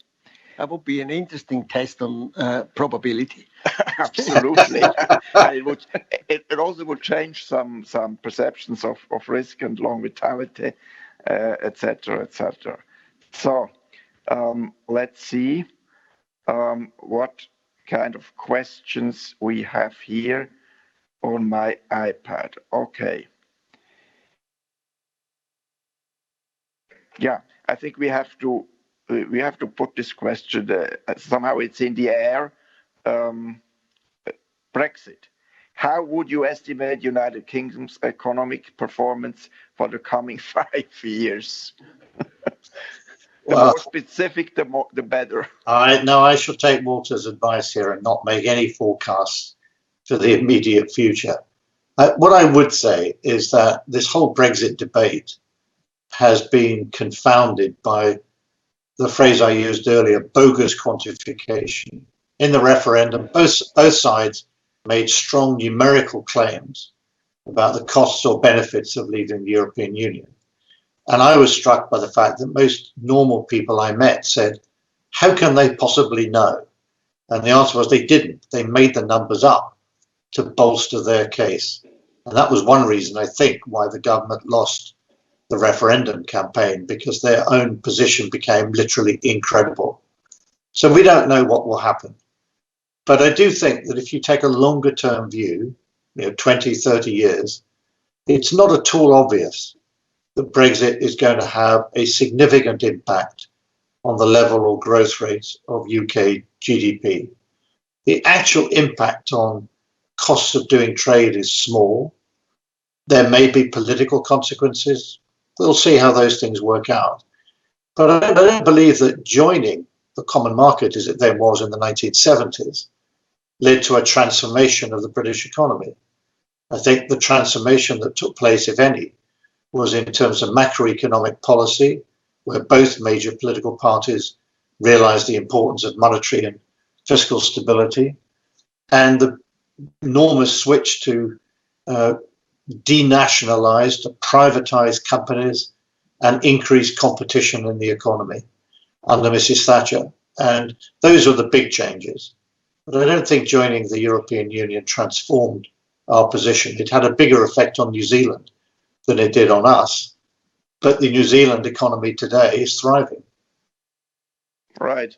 That would be an interesting test on probability. Absolutely. it also would change some perceptions of risk and longevity, etc., etc. So let's see what kind of questions we have here on my iPad. Okay. Yeah, I think we have to put this question, somehow it's in the air. Brexit. How would you estimate United Kingdom's economic performance for the coming 5 years? The more specific, the better. I shall take Walter's advice here and not make any forecasts for the immediate future. What I would say is that this whole Brexit debate has been confounded by the phrase I used earlier, bogus quantification. In the referendum, both sides made strong numerical claims about the costs or benefits of leaving the European Union. And I was struck by the fact that most normal people I met said, how can they possibly know? And the answer was they didn't. They made the numbers up to bolster their case. And that was one reason, I think, why the government lost the referendum campaign, because their own position became literally incredible. So we don't know what will happen. But I do think that if you take a longer term view, 20, 30 years, it's not at all obvious that Brexit is going to have a significant impact on the level or growth rates of UK GDP. The actual impact on costs of doing trade is small. There may be political consequences. We'll see how those things work out. But I don't believe that joining the common market, as it then was in the 1970s, led to a transformation of the British economy. I think the transformation that took place, if any, was in terms of macroeconomic policy, where both major political parties realized the importance of monetary and fiscal stability, and the enormous switch to denationalized, privatized companies, and increased competition in the economy under Mrs. Thatcher. And those are the big changes. But I don't think joining the European Union transformed our position. It had a bigger effect on New Zealand than it did on us. But the New Zealand economy today is thriving. Right.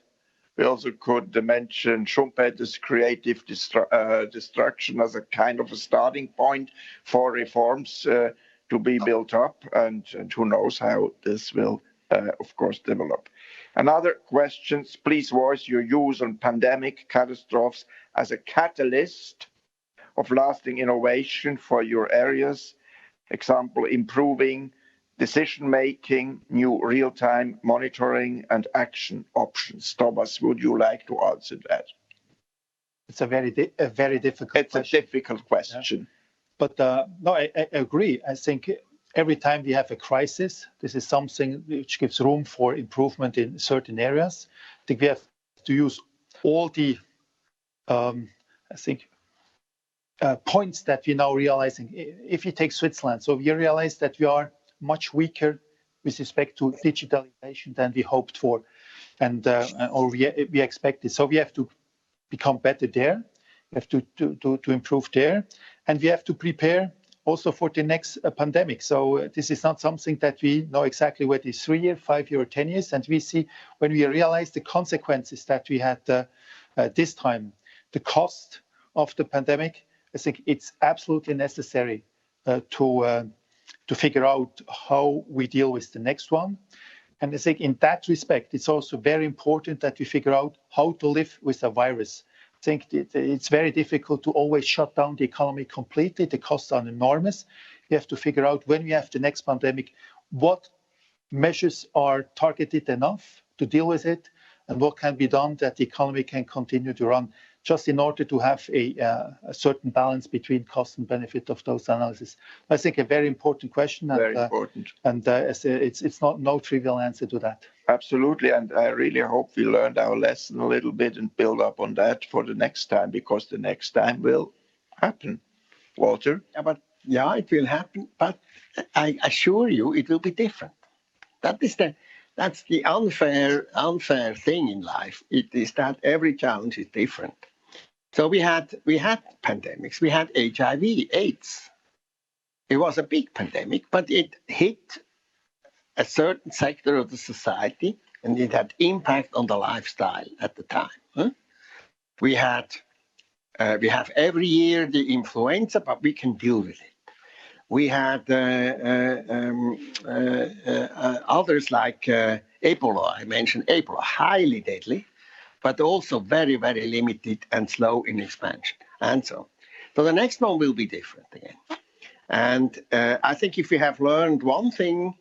We also could mention Schumpeter's creative destruction as a kind of a starting point for reforms to be built up, and who knows how this will, of course, develop. Another question, please voice your views on pandemic catastrophes as a catalyst of lasting innovation for your areas. Example, improving decision-making, new real-time monitoring and action options. Thomas, would you like to answer that? It's a very difficult question. It's a difficult question. Yeah. But no, I agree. I think every time we have a crisis, this is something which gives room for improvement in certain areas. I think we have to use all the, points that we're now realizing. If you take Switzerland, so we realize that we are much weaker with respect to digitalization than we hoped for, and or we expected. So we have to become better there. We have to improve there, and we have to prepare also for the next pandemic. So this is not something that we know exactly what is 3 years, 5 years, or 10 years. And we see when we realize the consequences that we had this time, the cost of the pandemic. I think it's absolutely necessary to figure out how we deal with the next one. And I think in that respect, it's also very important that we figure out how to live with a virus. I think it's very difficult to always shut down the economy completely. The costs are enormous. We have to figure out when we have the next pandemic, what measures are targeted enough to deal with it, and what can be done that the economy can continue to run, just in order to have a certain balance between cost and benefit of those analyses. I think a very important question. Very important. And it's not no trivial answer to that. Absolutely, and I really hope we learned our lesson a little bit and build up on that for the next time, because the next time will happen. Walter? Yeah, it will happen, but I assure you it will be different. That's the unfair thing in life. It is that every challenge is different. So we had pandemics. We had HIV, AIDS. It was a big pandemic, but it hit a certain sector of the society, and it had impact on the lifestyle at the time. We have every year the influenza, but we can deal with it. We had others like Ebola. I mentioned Ebola, highly deadly, but also very, very limited and slow in expansion, and so on. So the next one will be different again. And I think if we have learned one thing,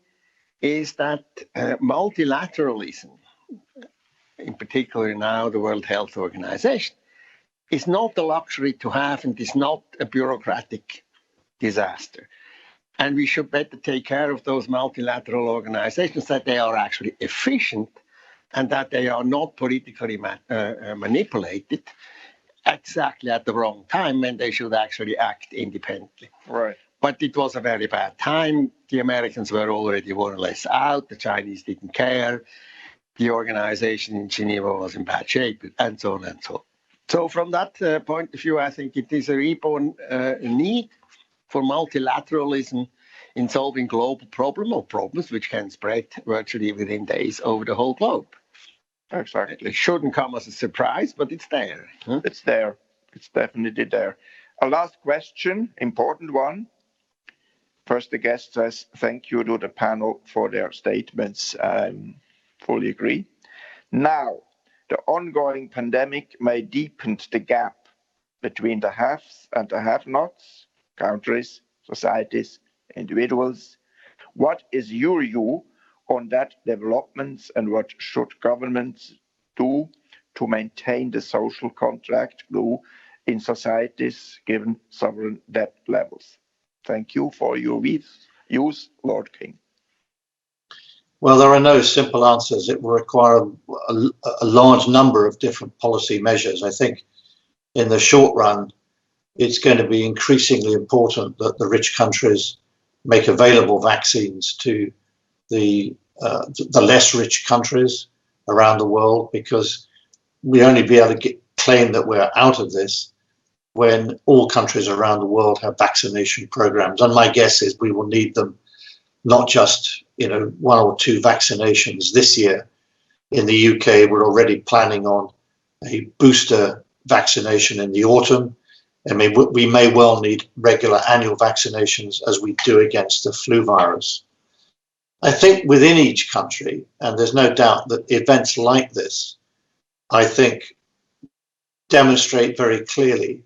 is that multilateralism, in particular now the World Health Organization, is not a luxury to have, and is not a bureaucratic disaster. And we should better take care of those multilateral organizations, that they are actually efficient and that they are not politically manipulated exactly at the wrong time, when they should actually act independently. Right. But it was a very bad time. The Americans were already more or less out. The Chinese didn't care. The organization in Geneva was in bad shape, and so on and so on. So from that point of view, I think it is a reborn need for multilateralism in solving global problems which can spread virtually within days over the whole globe. Exactly. It shouldn't come as a surprise, but it's there. It's there. It's definitely there. A last question, important one. First, the guest says, thank you to the panel for their statements. I fully agree. Now, the ongoing pandemic may deepen the gap between the haves and the have-nots, countries, societies, individuals. What is your view on that developments, and what should governments do to maintain the social contract glue in societies given sovereign debt levels? Thank you for your views, Lord King. Well, there are no simple answers. It will require a large number of different policy measures. I think in the short run, it's going to be increasingly important that the rich countries make available vaccines to the less rich countries around the world, because we only be able to claim that we're out of this when all countries around the world have vaccination programs. And my guess is we will need them, not just 1 or 2 vaccinations this year. In the UK, we're already planning on a booster vaccination in the autumn. I mean, we may well need regular annual vaccinations as we do against the flu virus. I think within each country, and there's no doubt that events like this, I think, demonstrate very clearly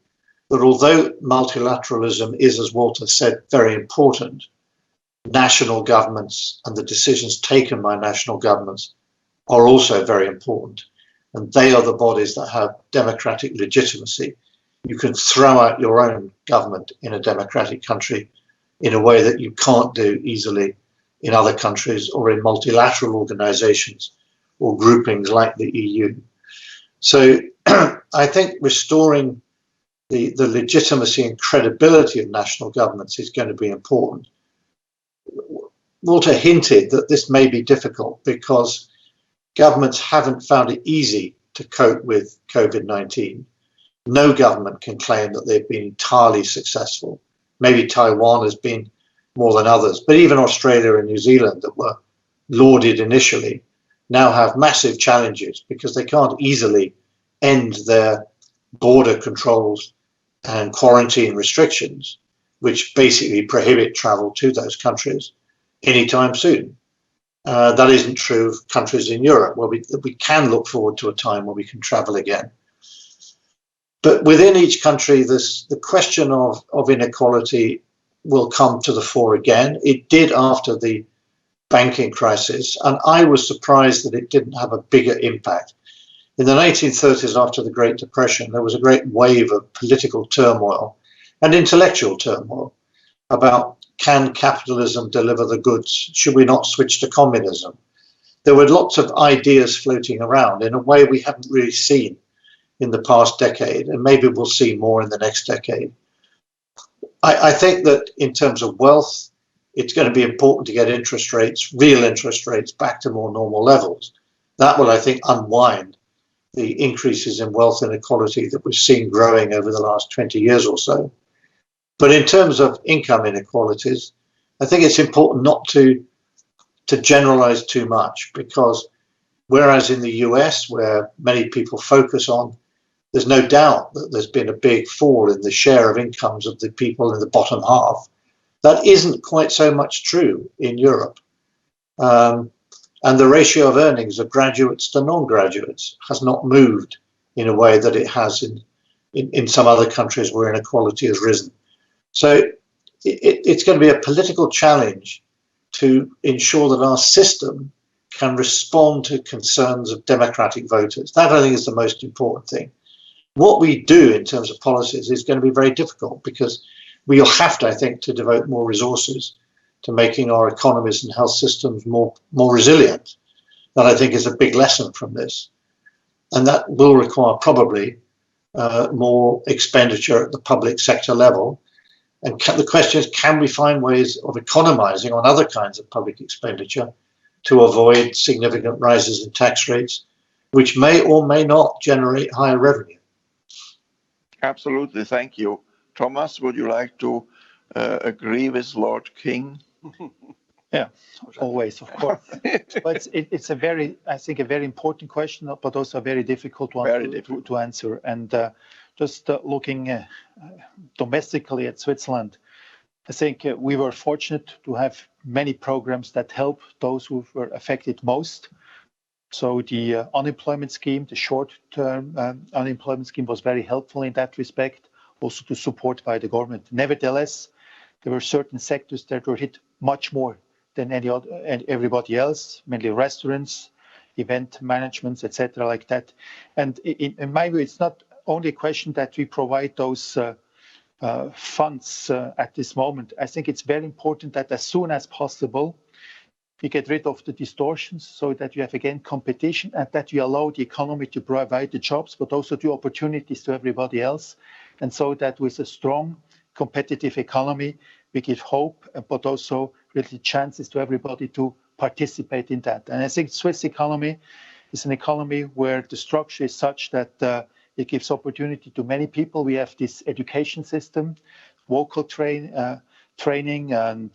that although multilateralism is, as Walter said, very important, national governments and the decisions taken by national governments are also very important. And they are the bodies that have democratic legitimacy. You can throw out your own government in a democratic country in a way that you can't do easily in other countries or in multilateral organizations or groupings like the EU. So I think restoring the legitimacy and credibility of national governments is going to be important. Walter hinted that this may be difficult because governments haven't found it easy to cope with COVID-19. No government can claim that they've been entirely successful. Maybe Taiwan has been more than others, but even Australia and New Zealand, that were lauded initially, now have massive challenges because they can't easily end their border controls and quarantine restrictions, which basically prohibit travel to those countries anytime soon. That isn't true of countries in Europe, where we can look forward to a time where we can travel again. But within each country, the question of inequality will come to the fore again. It did after the banking crisis, and I was surprised that it didn't have a bigger impact. In the 1930s, after the Great Depression, there was a great wave of political turmoil and intellectual turmoil about, can capitalism deliver the goods? Should we not switch to communism? There were lots of ideas floating around in a way we haven't really seen in the past decade, and maybe we'll see more in the next decade. I think that in terms of wealth, it's going to be important to get interest rates, real interest rates, back to more normal levels. That will, I think, unwind the increases in wealth inequality that we've seen growing over the last 20 years or so. But in terms of income inequalities, I think it's important not to generalize too much, because whereas in the US, where many people focus on, there's no doubt that there's been a big fall in the share of incomes of the people in the bottom half. That isn't quite so much true in Europe. And the ratio of earnings of graduates to non-graduates has not moved in a way that it has in some other countries where inequality has risen. So it's going to be a political challenge to ensure that our system can respond to concerns of democratic voters. That, I think, is the most important thing. What we do in terms of policies is going to be very difficult, because we'll have to, I think, to devote more resources to making our economies and health systems more resilient. That, I think, is a big lesson from this. And that will require probably more expenditure at the public sector level. And the question is, can we find ways of economizing on other kinds of public expenditure to avoid significant rises in tax rates, which may or may not generate higher revenue? Absolutely, thank you. Thomas, would you like to agree with Lord King? Yeah, always, of course. But it's I think, a very important question, but also a very difficult one to answer. And just looking domestically at Switzerland, I think we were fortunate to have many programs that help those who were affected most. So the unemployment scheme, the short-term unemployment scheme, was very helpful in that respect, also to support by the government. Nevertheless, there were certain sectors that were hit much more than everybody else, mainly restaurants, event managements, etc., like that. And in my view, it's not only a question that we provide those funds at this moment. I think it's very important that as soon as possible, we get rid of the distortions so that you have, again, competition, and that you allow the economy to provide the jobs, but also the opportunities to everybody else. and so that with a strong competitive economy, we give hope, but also really chances to everybody to participate in that. And I think Swiss economy is an economy where the structure is such that it gives opportunity to many people. We have this education system, vocal training and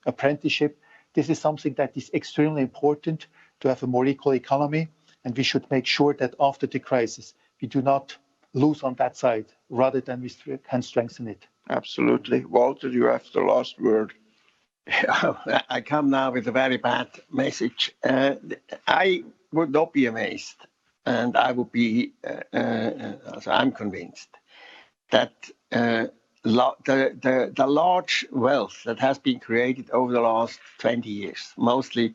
apprenticeship. This is something that is extremely important to have a more equal economy, and we should make sure that after the crisis, we do not lose on that side, rather than we can strengthen it. Absolutely. Walter, you have the last word. I come now with a very bad message. I would not be amazed, and I would be, I'm convinced that the large wealth that has been created over the last 20 years, mostly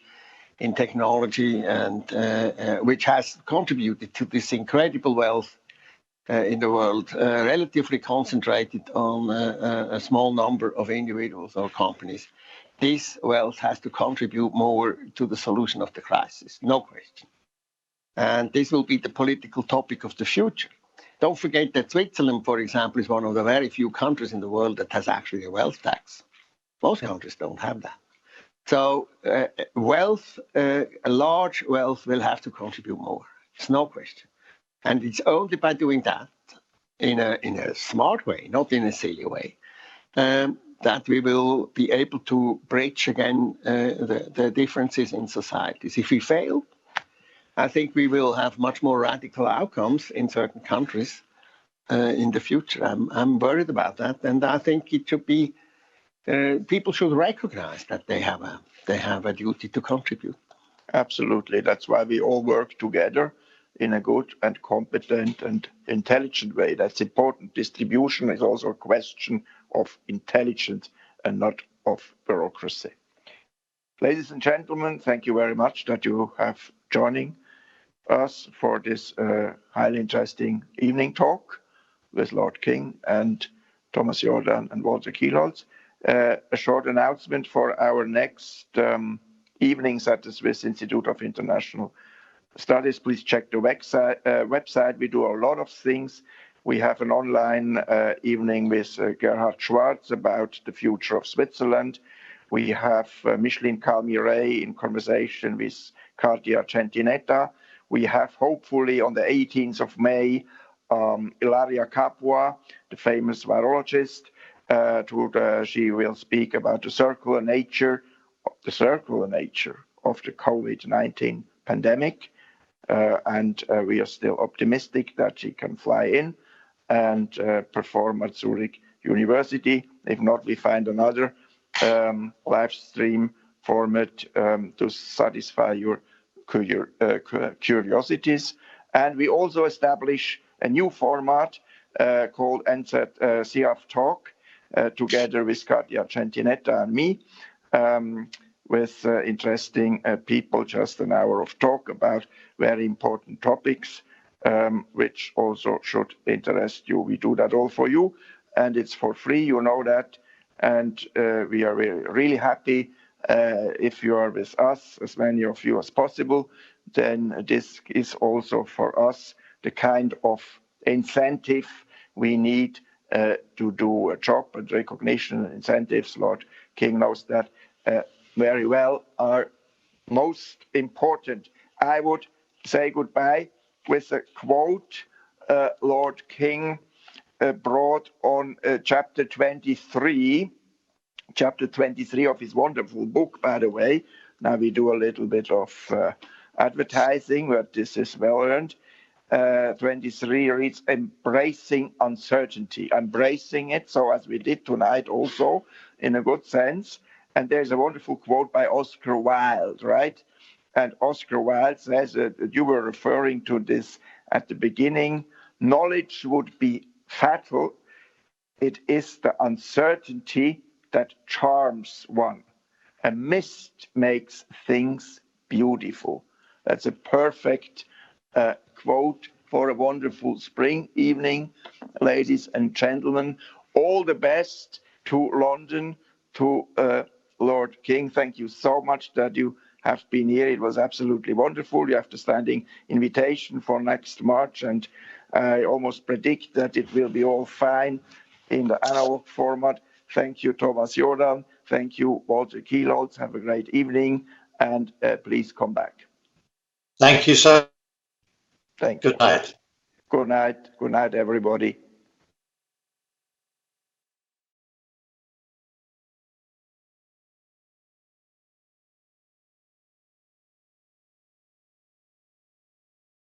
in technology, and which has contributed to this incredible wealth in the world, relatively concentrated on a small number of individuals or companies. This wealth has to contribute more to the solution of the crisis, no question. And this will be the political topic of the future. Don't forget that Switzerland, for example, is one of the very few countries in the world that has actually a wealth tax. Most countries don't have that. So wealth, a large wealth will have to contribute more. It's no question. And it's only by doing that in a smart way, not in a silly way, that we will be able to bridge again the differences in societies. If we fail, I think we will have much more radical outcomes in certain countries in the future. I'm worried about that, and I think it should be people should recognize that they have a duty to contribute. Absolutely. That's why we all work together in a good and competent and intelligent way. That's important. Distribution is also a question of intelligence and not of bureaucracy. Ladies and gentlemen, thank you very much that you have joining us for this highly interesting evening talk with Lord King and Thomas Jordan and Walter Kielholz. A short announcement for our next evenings at the Swiss Institute of International Studies. Please check the website. We do a lot of things. We have an online evening with Gerhard Schwarz about the future of Switzerland. We have Micheline Calmiret in conversation with Katia Centinetta. We have, hopefully, on the 18th of May, Ilaria Capua, the famous virologist. She will speak about the circular nature of the COVID-19 pandemic. And we are still optimistic that she can fly in and perform at Zurich University. If not, we find another live stream format to satisfy your curiosities. And we also establish a new format called NZCF Talk, together with Katia Centinetta and me, with interesting people, just an hour of talk about very important topics, which also should interest you. We do that all for you, and it's for free, you know that. And we are really happy if you are with us, as many of you as possible. Then this is also for us the kind of incentive we need to do a job, and recognition and incentives, Lord King knows that very well, are most important. I would say goodbye with a quote Lord King brought on chapter 23 of his wonderful book, by the way. Now we do a little bit of advertising, but this is well earned. 23 reads, embracing uncertainty, embracing it, so as we did tonight also, in a good sense. And there's a wonderful quote by Oscar Wilde, right? And Oscar Wilde says that you were referring to this at the beginning. Knowledge would be fatal. It is the uncertainty that charms one. A mist makes things beautiful. That's a perfect quote for a wonderful spring evening, ladies and gentlemen. All the best to London, to Lord King. Thank you so much that you have been here. It was absolutely wonderful. You have the standing invitation for next March, and I almost predict that it will be all fine in the analog format. Thank you, Thomas Jordan. Thank you, Walter Kielholz. Have a great evening, and please come back. Thank you, sir. Thank you. Good night. Good night. Good night, everybody.